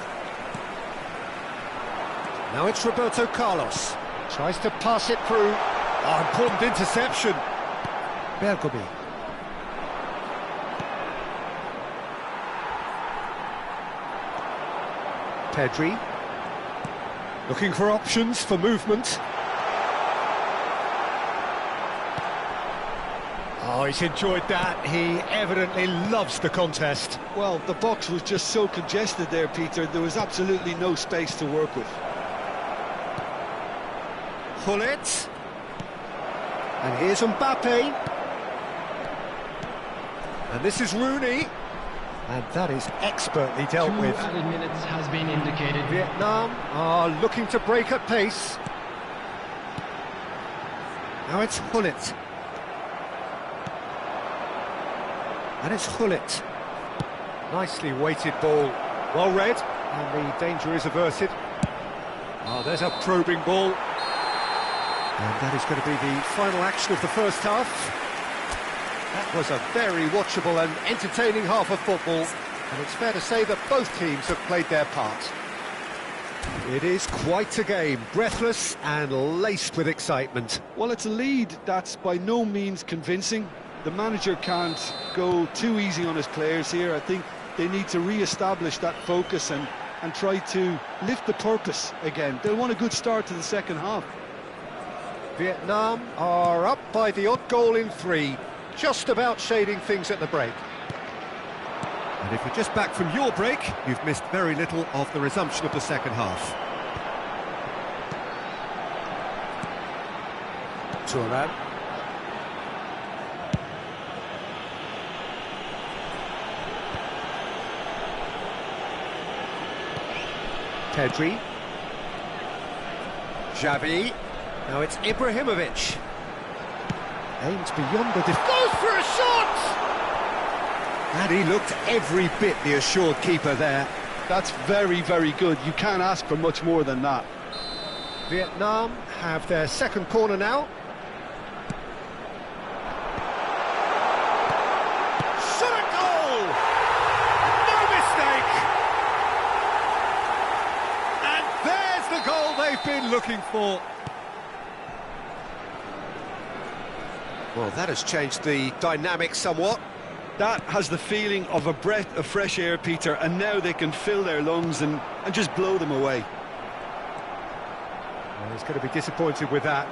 Now it's Roberto Carlos. Tries to pass it through. Oh, important interception. Bergomi. Pedri. Looking for options for movement. Oh, he's enjoyed that. He evidently loves the contest. Well, the box was just so congested there, Peter. There was absolutely no space to work with. Hullet. And here's Mbappe. And this is Rooney. And that is expertly dealt with. 2 added minutes has been indicated. Vietnam are looking to break at pace. Now it's Hullet. And it's Hullet. Nicely weighted ball. Well read, and the danger is averted. Oh, there's a probing ball. And that is going to be the final action of the first half. That was a very watchable and entertaining half of football, and it's fair to say that both teams have played their part. It is quite a game, breathless and laced with excitement. Well, it's a lead that's by no means convincing. The manager can't go too easy on his players here. I think they need to re-establish that focus and try to lift the purpose again. They'll want a good start to the second half. Vietnam are up by the odd goal in 3, just about shading things at the break. And if you're just back from your break, you've missed very little of the resumption of the second half. Thuram. Pedri. Xavi. Now it's Ibrahimovic. Aims beyond the defence. Goes for a shot! And he looked every bit the assured keeper there. That's very, very good. You can't ask for much more than that. Vietnam have their second corner now. Shot a goal! No mistake! And there's the goal they've been looking for. Well, that has changed the dynamic somewhat. That has the feeling of a breath of fresh air, Peter, and now they can fill their lungs and just blow them away. Well, he's going to be disappointed with that.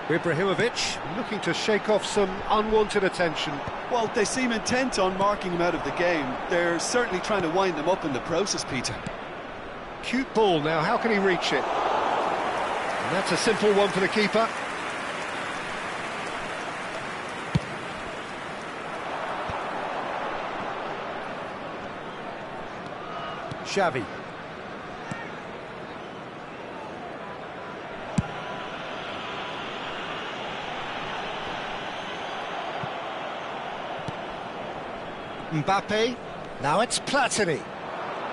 Ibrahimovic looking to shake off some unwanted attention. Well, they seem intent on marking him out of the game. They're certainly trying to wind them up in the process, Peter. Cute ball now, how can he reach it? And that's a simple one for the keeper. Xavi. Mbappe. Now it's Platini.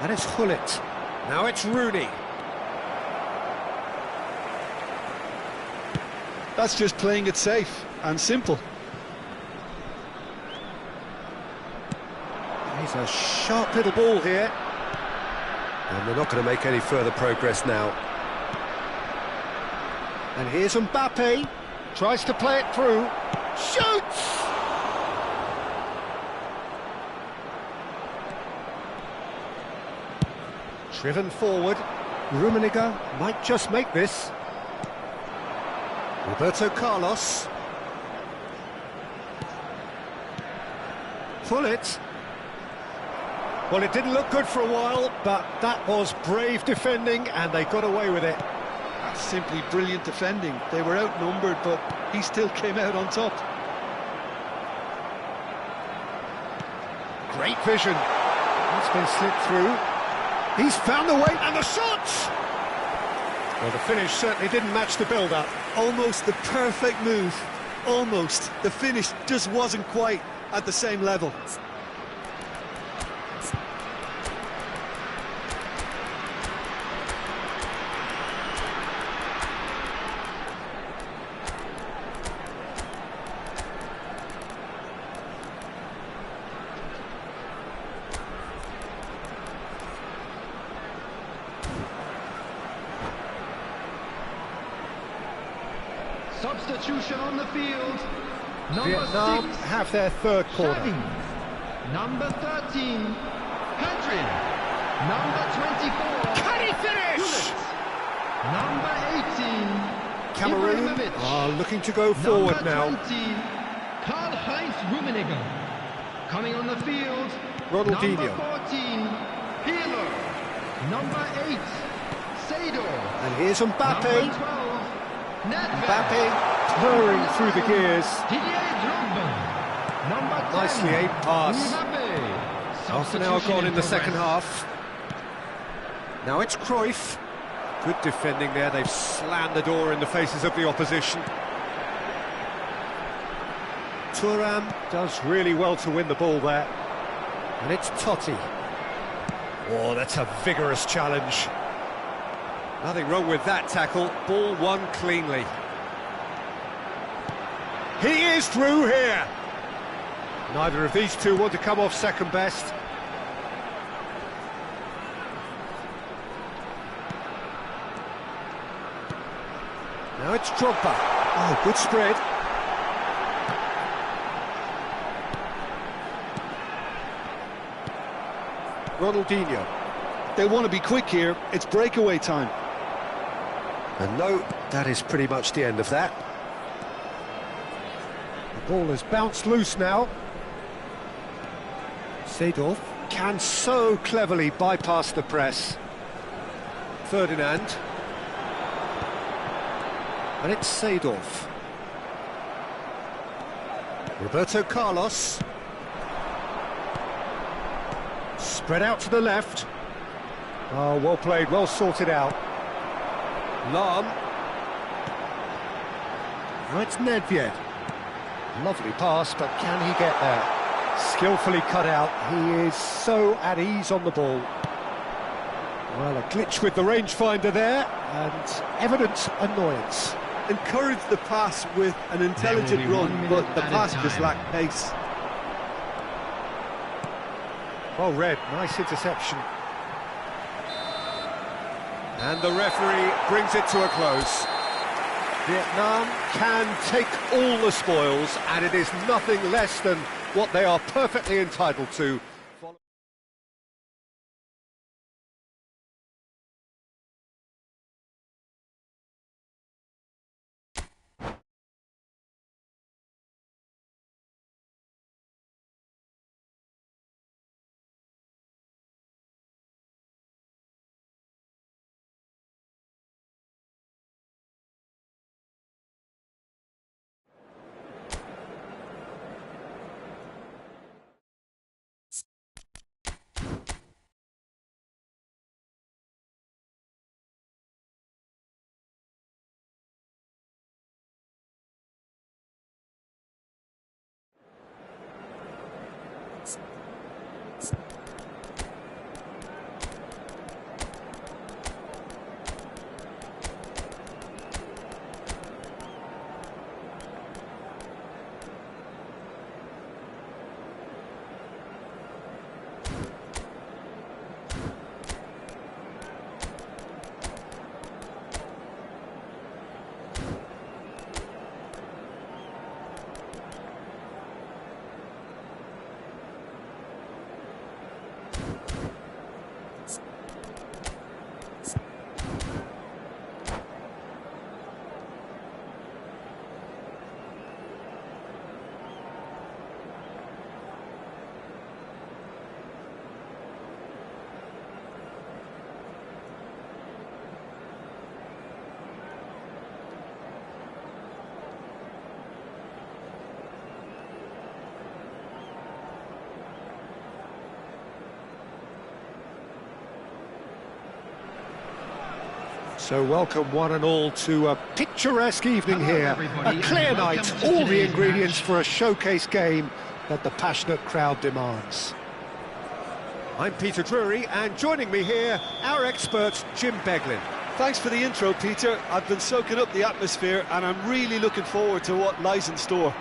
And it's Gullit. Now it's Rooney. That's just playing it safe and simple. He's a sharp little ball here. And they're not going to make any further progress now. And here's Mbappe. Tries to play it through. Shoots! Driven forward. Rummenigge might just make this. Roberto Carlos. Gullit. Well, it didn't look good for a while, but that was brave defending, and they got away with it. That's simply brilliant defending. They were outnumbered, but he still came out on top. Great vision. That's been slipped through. He's found the way, and the shot! Well, the finish certainly didn't match the build-up. Almost the perfect move. Almost. The finish just wasn't quite at the same level. Substitution on the field. Vietnam 6, have their third corner. Xavi. Number 13, Pedri. Number 24, Can he finish? Gullit. Number 18, Cameroon Ibrahimovic. are looking to go forward Number now. 20, Karl-Heinz Rummenigge. Coming on the field, Ronaldinho. Number 14, Pirlo. Number 8, Seydor. And here's Number Mbappe. 12, Nedved. Mbappe purring through the gears. Didier Drogba. Number 10, Nicely aimed pass. Mbappe. Half an hour gone in the second progress. half. Now it's Cruyff. Good defending there. They've slammed the door in the faces of the opposition. Thuram does really well to win the ball there. And it's Totti. Oh, that's a vigorous challenge. Nothing wrong with that tackle. Ball won cleanly. He is through here. Neither of these two want to come off second best. Now it's Drogba. Oh, good spread. Ronaldinho. They want to be quick here. It's breakaway time. And no, that is pretty much the end of that. The ball has bounced loose now. Seedorf can so cleverly bypass the press. Ferdinand. And it's Seedorf. Roberto Carlos. Spread out to the left. Oh, well played, well sorted out. Lahm. Now it's Nedved. Lovely pass, but can he get there? Skillfully cut out. He is so at ease on the ball. Well, a glitch with the rangefinder there, and evident annoyance. Encouraged the pass with an intelligent run, but the pass just lacked pace. Well read, nice interception. And the referee brings it to a close. Vietnam can take all the spoils, and it is nothing less than what they are perfectly entitled to. So welcome one and all to a picturesque evening here, a clear night, all the ingredients for a showcase game that the passionate crowd demands. I'm Peter Drury, and joining me here, our expert Jim Beglin. Thanks for the intro, Peter. I've been soaking up the atmosphere, and I'm really looking forward to what lies in store.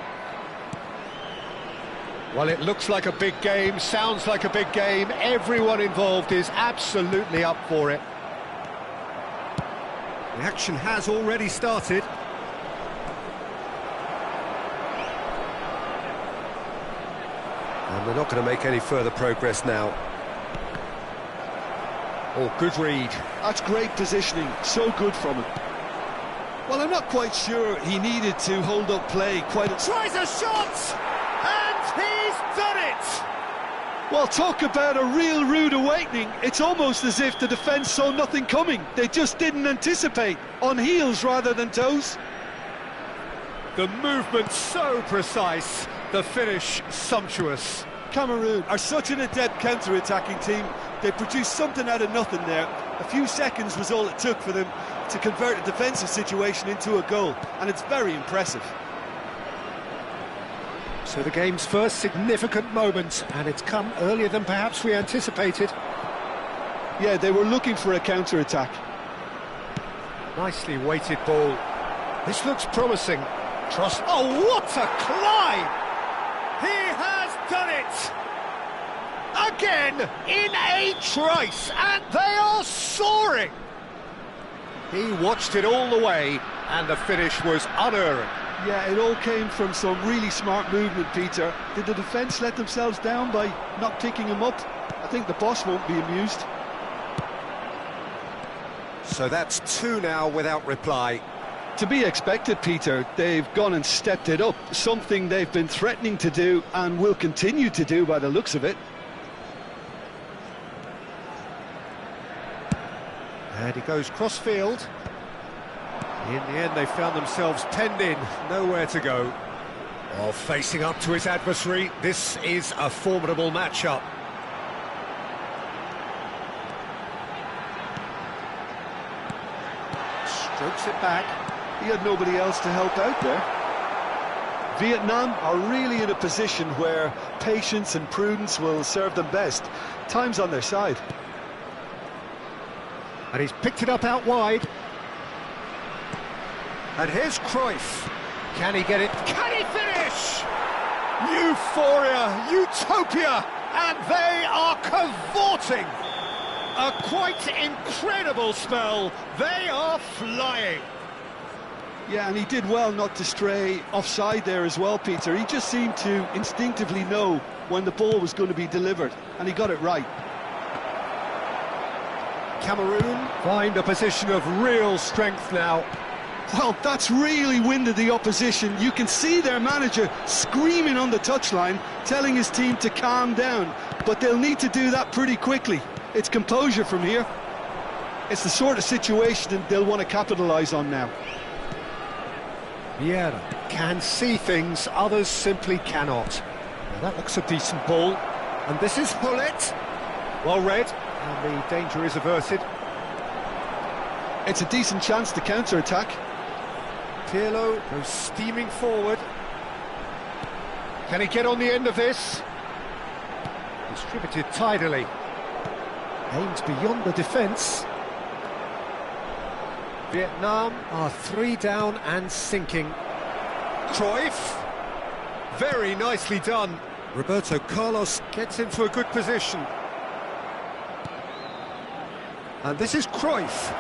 Well, it looks like a big game, sounds like a big game. Everyone involved is absolutely up for it. The action has already started. And they're not going to make any further progress now. Oh, good read. That's great positioning, so good from him. Well, I'm not quite sure he needed to hold up play quite... Tries a shot! And he's done it! Well, talk about a real rude awakening. It's almost as if the defence saw nothing coming. They just didn't anticipate, on heels rather than toes. The movement so precise, the finish sumptuous. Cameroon are such an adept counter-attacking team. They produced something out of nothing there. A few seconds was all it took for them to convert a defensive situation into a goal, and it's very impressive. So the game's first significant moment, and it's come earlier than perhaps we anticipated. Yeah, they were looking for a counter-attack. Nicely weighted ball. This looks promising. Trust. Oh, what a climb! He has done it! Again, in a trice, and they are soaring! He watched it all the way, and the finish was unerring. Yeah, it all came from some really smart movement, Peter. Did the defence let themselves down by not picking him up? I think the boss won't be amused. So that's two now without reply. To be expected, Peter. They've gone and stepped it up, something they've been threatening to do and will continue to do by the looks of it. And he goes cross-field. In the end, they found themselves penned in, nowhere to go. While facing up to his adversary, this is a formidable matchup. Strokes it back. He had nobody else to help out there. Vietnam are really in a position where patience and prudence will serve them best. Time's on their side. And he's picked it up out wide. And here's Cruyff. Can he get it? Can he finish? Euphoria, utopia, and they are cavorting. A quite incredible spell. They are flying. Yeah, and he did well not to stray offside there as well, Peter. He just seemed to instinctively know when the ball was going to be delivered, and he got it right. Cameroon find a position of real strength now. Well, that's really winded the opposition. You can see their manager screaming on the touchline, telling his team to calm down. But they'll need to do that pretty quickly. It's composure from here. It's the sort of situation they'll want to capitalise on now. Vieira can see things others simply cannot. Now that looks a decent ball. And this is Hullet. Well read, and the danger is averted. It's a decent chance to counter-attack. Pirlo goes steaming forward. Can he get on the end of this? Distributed tidily. Aims beyond the defence. Vietnam are 3 down and sinking. Cruyff. Very nicely done. Roberto Carlos gets into a good position. And this is Cruyff.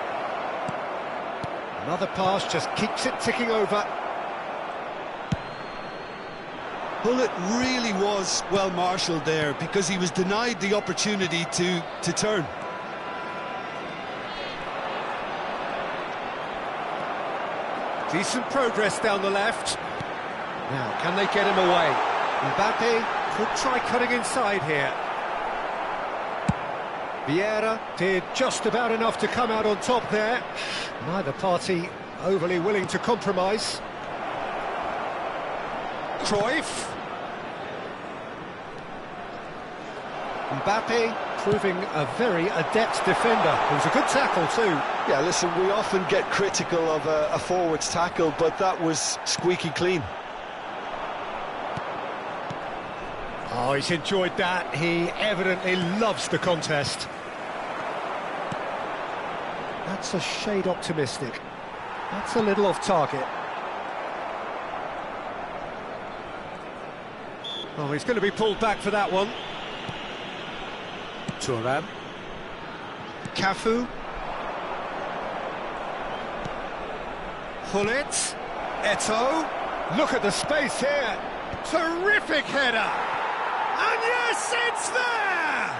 Another pass just keeps it ticking over. Hullet really was well marshalled there because he was denied the opportunity to turn. Decent progress down the left. Now, can they get him away? Mbappe could try cutting inside here. Vieira did just about enough to come out on top there. Neither party overly willing to compromise. Cruyff. Mbappe proving a very adept defender. It was a good tackle too. Yeah, listen, we often get critical of a forward's tackle, but that was squeaky clean. Oh, he's enjoyed that. He evidently loves the contest. That's a shade optimistic. That's a little off target. Oh, he's going to be pulled back for that one. Thuram. Cafu. Hullet. Eto'o. Look at the space here. Terrific header. And yes, it's there!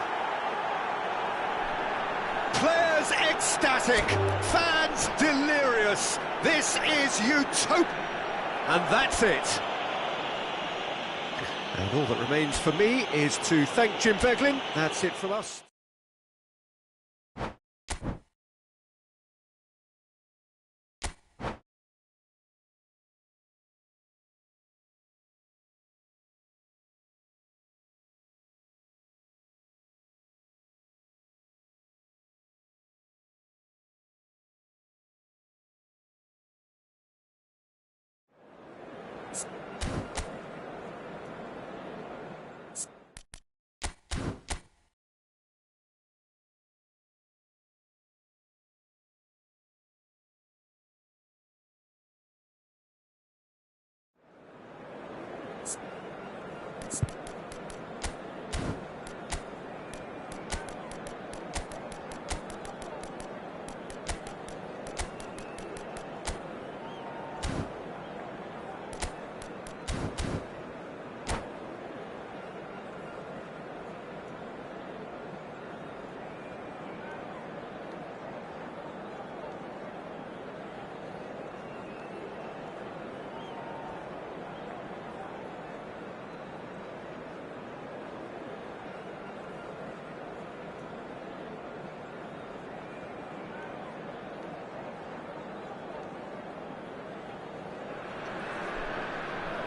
Players ecstatic, fans delirious. This is utopia. And that's it. And all that remains for me is to thank Jim Beglin. That's it from us.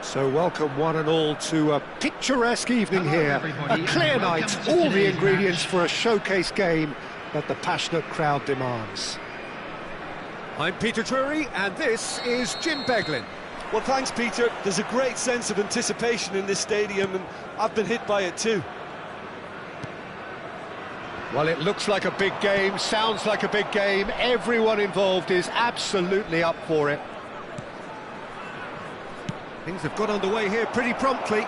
So welcome one and all to a picturesque evening Hello, here. everybody, A clear and welcome night, to all the today's ingredients match. for a showcase game that the passionate crowd demands. I'm Peter Drury, and this is Jim Beglin. Well, thanks, Peter. There's a great sense of anticipation in this stadium, and I've been hit by it too. Well, it looks like a big game, sounds like a big game. Everyone involved is absolutely up for it. Things have got underway here pretty promptly.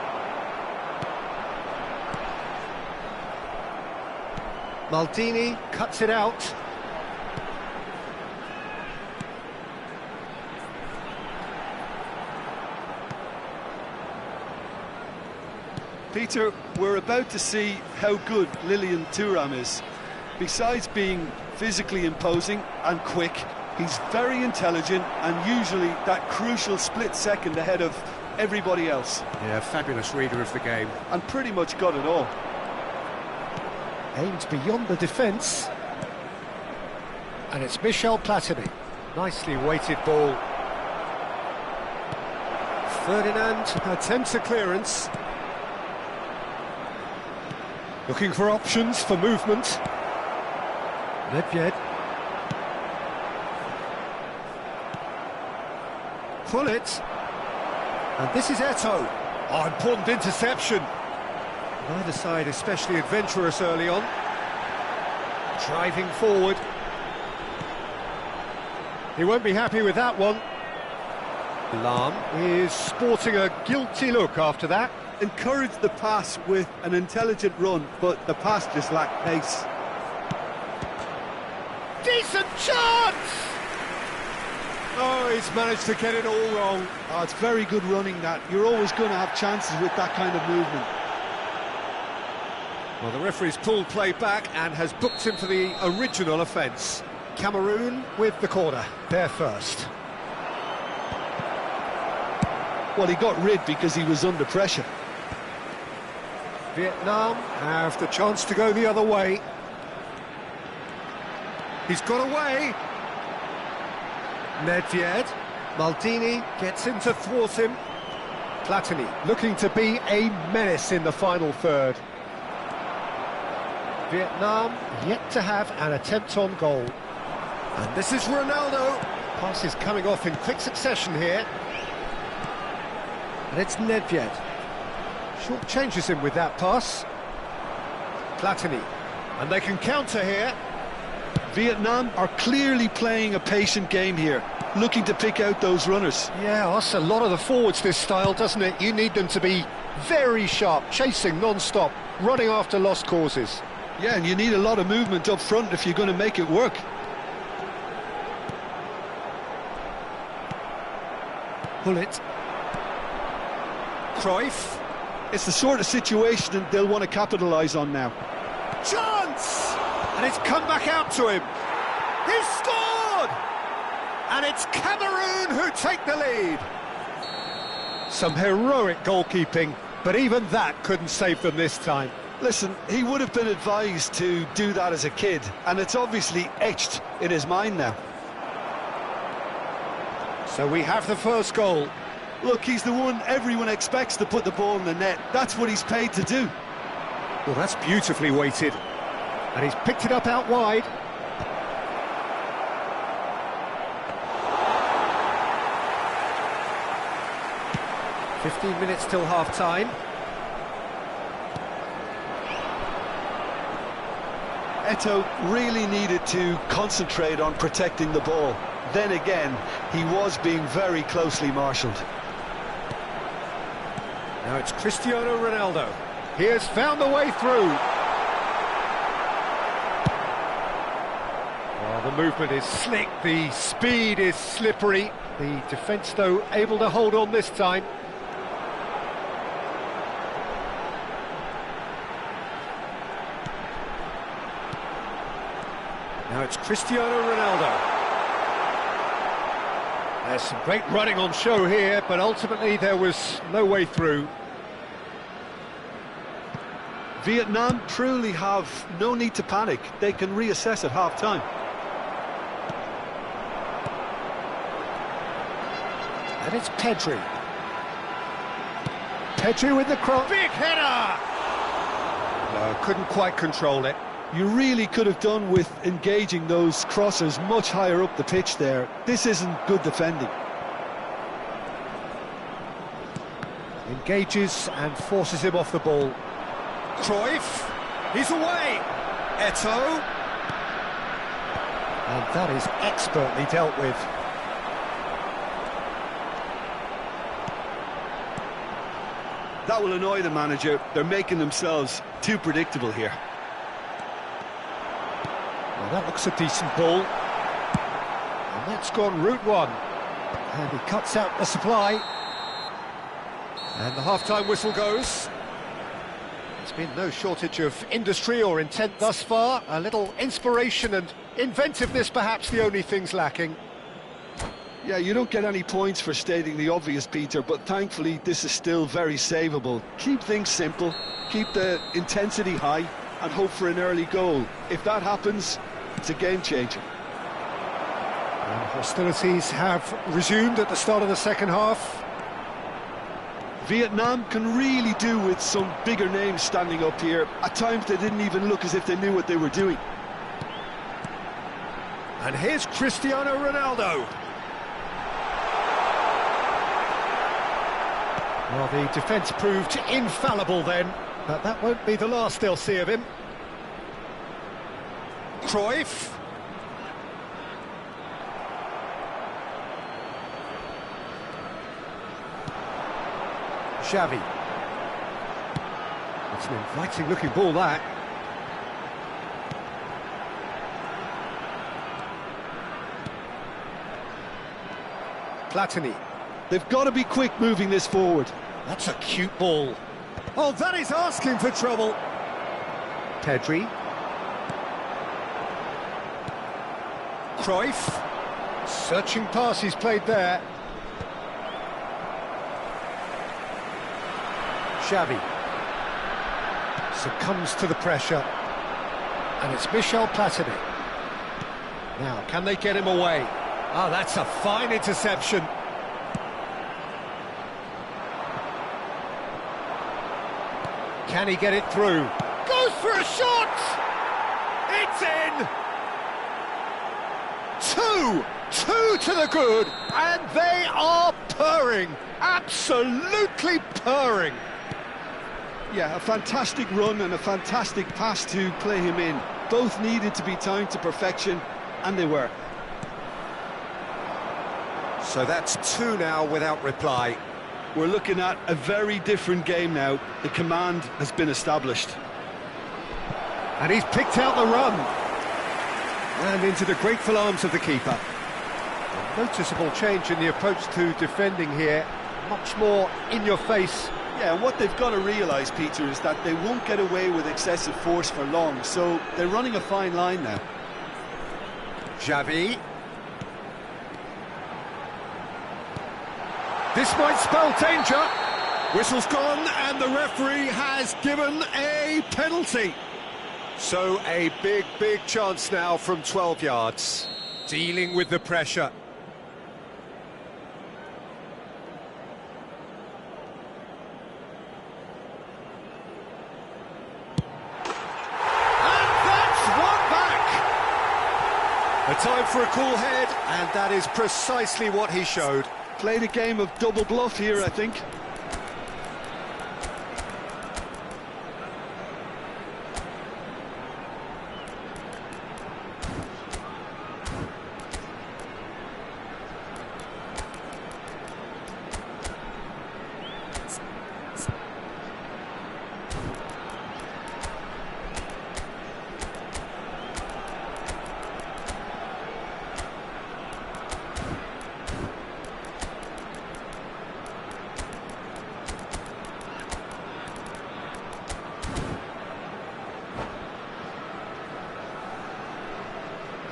Maldini cuts it out. Peter, we're about to see how good Lilian Thuram is. Besides being physically imposing and quick, he's very intelligent and usually that crucial split second ahead of everybody else. Yeah, fabulous reader of the game. And pretty much got it all. Aims beyond the defence. And it's Michel Platini. Nicely weighted ball. Ferdinand attempts a clearance. Looking for options for movement. Nedved. Pull it. And this is Eto'o. Oh, important interception. Neither side especially adventurous early on. Driving forward. He won't be happy with that one. Lam is sporting a guilty look after that. Encouraged the pass with an intelligent run, but the pass just lacked pace. Decent chance! Oh, he's managed to get it all wrong. Oh, it's very good running that. You're always going to have chances with that kind of movement. Well, the referee's pulled play back and has booked him for the original offence. Cameroon with the corner, they're first. Well, he got rid because he was under pressure. Vietnam have the chance to go the other way. He's got away. Nedved. Maldini gets in to thwart him. Platini looking to be a menace in the final third. Vietnam yet to have an attempt on goal. And this is Ronaldo. Pass is coming off in quick succession here. And it's Nedved. Short changes him with that pass. Platini. And they can counter here. Vietnam are clearly playing a patient game here, looking to pick out those runners. Yeah, that's a lot of the forwards, this style, doesn't it? You need them to be very sharp, chasing non-stop, running after lost causes. Yeah, and you need a lot of movement up front if you're going to make it work. Pull it. Cruyff. It's the sort of situation that they'll want to capitalise on now. Chance! And it's come back out to him. He's scored! And it's Cameroon who take the lead. Some heroic goalkeeping, but even that couldn't save them this time. Listen, he would have been advised to do that as a kid, and it's obviously etched in his mind now. So we have the first goal. Look, he's the one everyone expects to put the ball in the net. That's what he's paid to do. Well, that's beautifully weighted. And he's picked it up out wide. "15 minutes till half-time. Eto'o really needed to concentrate on protecting the ball. Then again, he was being very closely marshalled. Now it's Cristiano Ronaldo. He has found a way through. Well, the movement is slick, the speed is slippery. The defence, though, able to hold on this time. Now it's Cristiano Ronaldo. There's some great running on show here, but ultimately there was no way through. Vietnam truly have no need to panic. They can reassess at half-time. And it's Pedri. Pedri with the cross. Big header! No, couldn't quite control it. You really could have done with engaging those crossers much higher up the pitch there. This isn't good defending. Engages and forces him off the ball. Cruyff, he's away. Eto'o. And that is expertly dealt with. That will annoy the manager. They're making themselves too predictable here. Well, that looks a decent ball. And that's gone route one. And he cuts out the supply. And the half-time whistle goes. There's been no shortage of industry or intent thus far. A little inspiration and inventiveness, perhaps the only things lacking. Yeah, you don't get any points for stating the obvious, Peter, but thankfully this is still very savable. Keep things simple, keep the intensity high, and hope for an early goal. If that happens, it's a game changer. And hostilities have resumed at the start of the second half. Vietnam can really do with some bigger names standing up here. At times they didn't even look as if they knew what they were doing. And here's Cristiano Ronaldo. Well, the defence proved infallible then, but that won't be the last they'll see of him. Cruyff. Xavi. It's an inviting looking ball, that. Platini. They've got to be quick moving this forward. That's a cute ball. Oh, that is asking for trouble. Pedri. Cruyff. Searching pass he's played there. Xavi. Succumbs to the pressure. And it's Michel Platini. Now, can they get him away? Ah, that's a fine interception. Can he get it through? Goes for a shot! It's in! Two to the good, and they are purring, absolutely purring. Yeah, a fantastic run and a fantastic pass to play him in. Both needed to be timed to perfection, and they were. So that's two now without reply. We're looking at a very different game now. The command has been established. And he's picked out the run. And into the grateful arms of the keeper. A noticeable change in the approach to defending here. Much more in your face. Yeah, and what they've got to realise, Peter, is that they won't get away with excessive force for long, so they're running a fine line now. Xavi. This might spell danger. Whistle's gone, and the referee has given a penalty. So a big chance now from 12 yards. Dealing with the pressure. A time for a cool head, and that is precisely what he showed. Played a game of double bluff here, I think.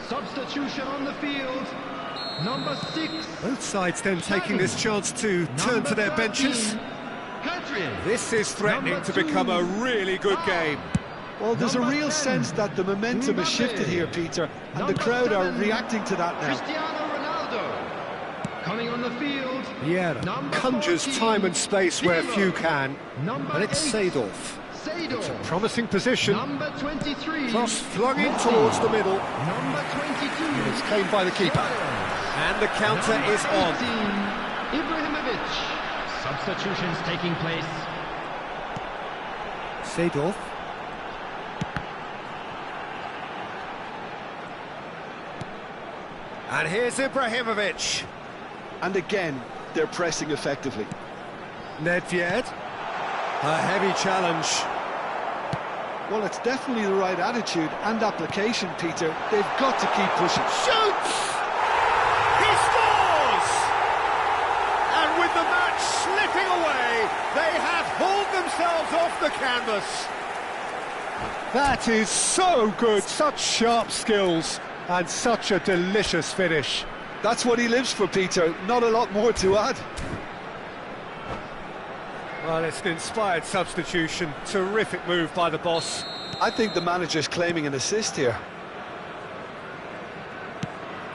Substitution on the field, number 6. Both sides then taking this chance to turn to their benches. This is threatening to become a really good game. Well, there's a real sense that the momentum has shifted here, Peter, and the crowd are reacting to that now. Cristiano Ronaldo. Coming on the field. Vieira Number conjures 14, time and space where Pirlo. few can. Number And it's 8, Seedorf. Seedorf. Promising position. Number 23. Cross flung in Messi. towards the middle. Number 22. It's claimed by the keeper. And the counter Number is on. 18, Ibrahimovic. Substitutions taking place. Seedorf. And here's Ibrahimovic. And again, they're pressing effectively. Nedved. A heavy challenge. Well, it's definitely the right attitude and application, Peter. They've got to keep pushing. Shoots! He scores! And with the match slipping away, they have hauled themselves off the canvas. That is so good, such sharp skills, and such a delicious finish. That's what he lives for, Peter. Not a lot more to add. Well, it's an inspired substitution. Terrific move by the boss. I think the manager's claiming an assist here.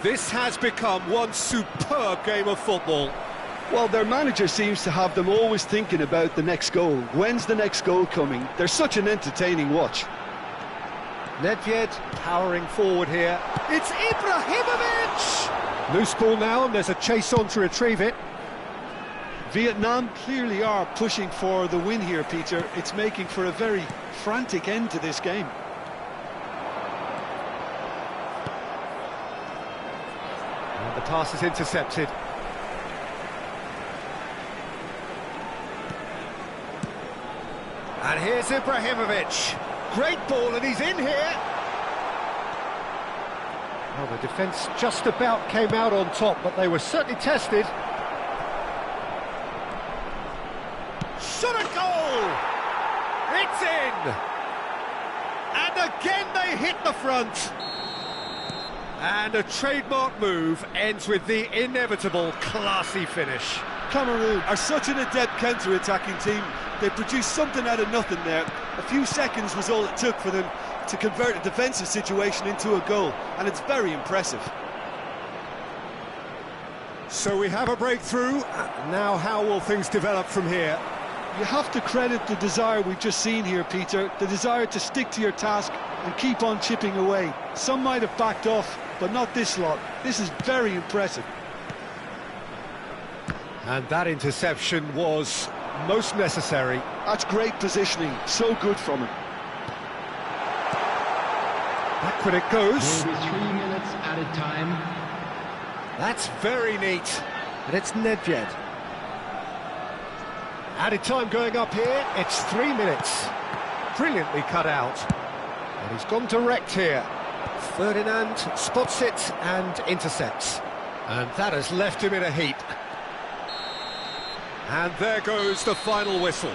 This has become one superb game of football. Well, their manager seems to have them always thinking about the next goal. When's the next goal coming? They're such an entertaining watch. Nedved powering forward here. It's Ibrahimovic! Loose ball now, and there's a chase on to retrieve it. Vietnam clearly are pushing for the win here, Peter. It's making for a very frantic end to this game. And the pass is intercepted. And here's Ibrahimovic. Great ball, and he's in here. Well, the defence just about came out on top, but they were certainly tested. Shot a goal! It's in! And again they hit the front. And a trademark move ends with the inevitable classy finish. Cameroon are such an adept counter-attacking team. They produced something out of nothing there. A few seconds was all it took for them to convert a defensive situation into a goal, and it's very impressive. So we have a breakthrough. Now how will things develop from here? You have to credit the desire we've just seen here, Peter, the desire to stick to your task and keep on chipping away. Some might have backed off, but not this lot. This is very impressive. And that interception was most necessary. That's great positioning, so good from him. Backward it goes. Maybe 3 minutes added time. That's very neat. And it's Nedved. Added time going up here. It's 3 minutes. Brilliantly cut out. And he's gone direct here. Ferdinand spots it and intercepts. And that has left him in a heap. And there goes the final whistle.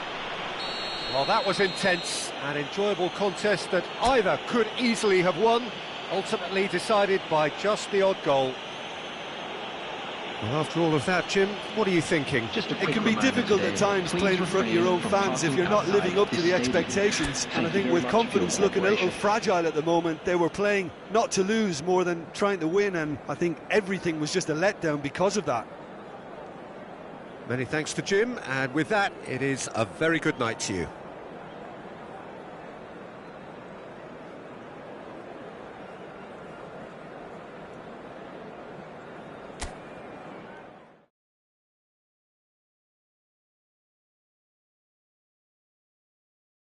Well, that was intense, an enjoyable contest that either could easily have won, ultimately decided by just the odd goal. Well, after all of that, Jim, what are you thinking? It can be difficult at times playing in front of your own fans if you're not living up to the expectations. And I think with confidence looking a little fragile at the moment, they were playing not to lose more than trying to win, and I think everything was just a letdown because of that. Many thanks to Jim, and with that, it is a very good night to you.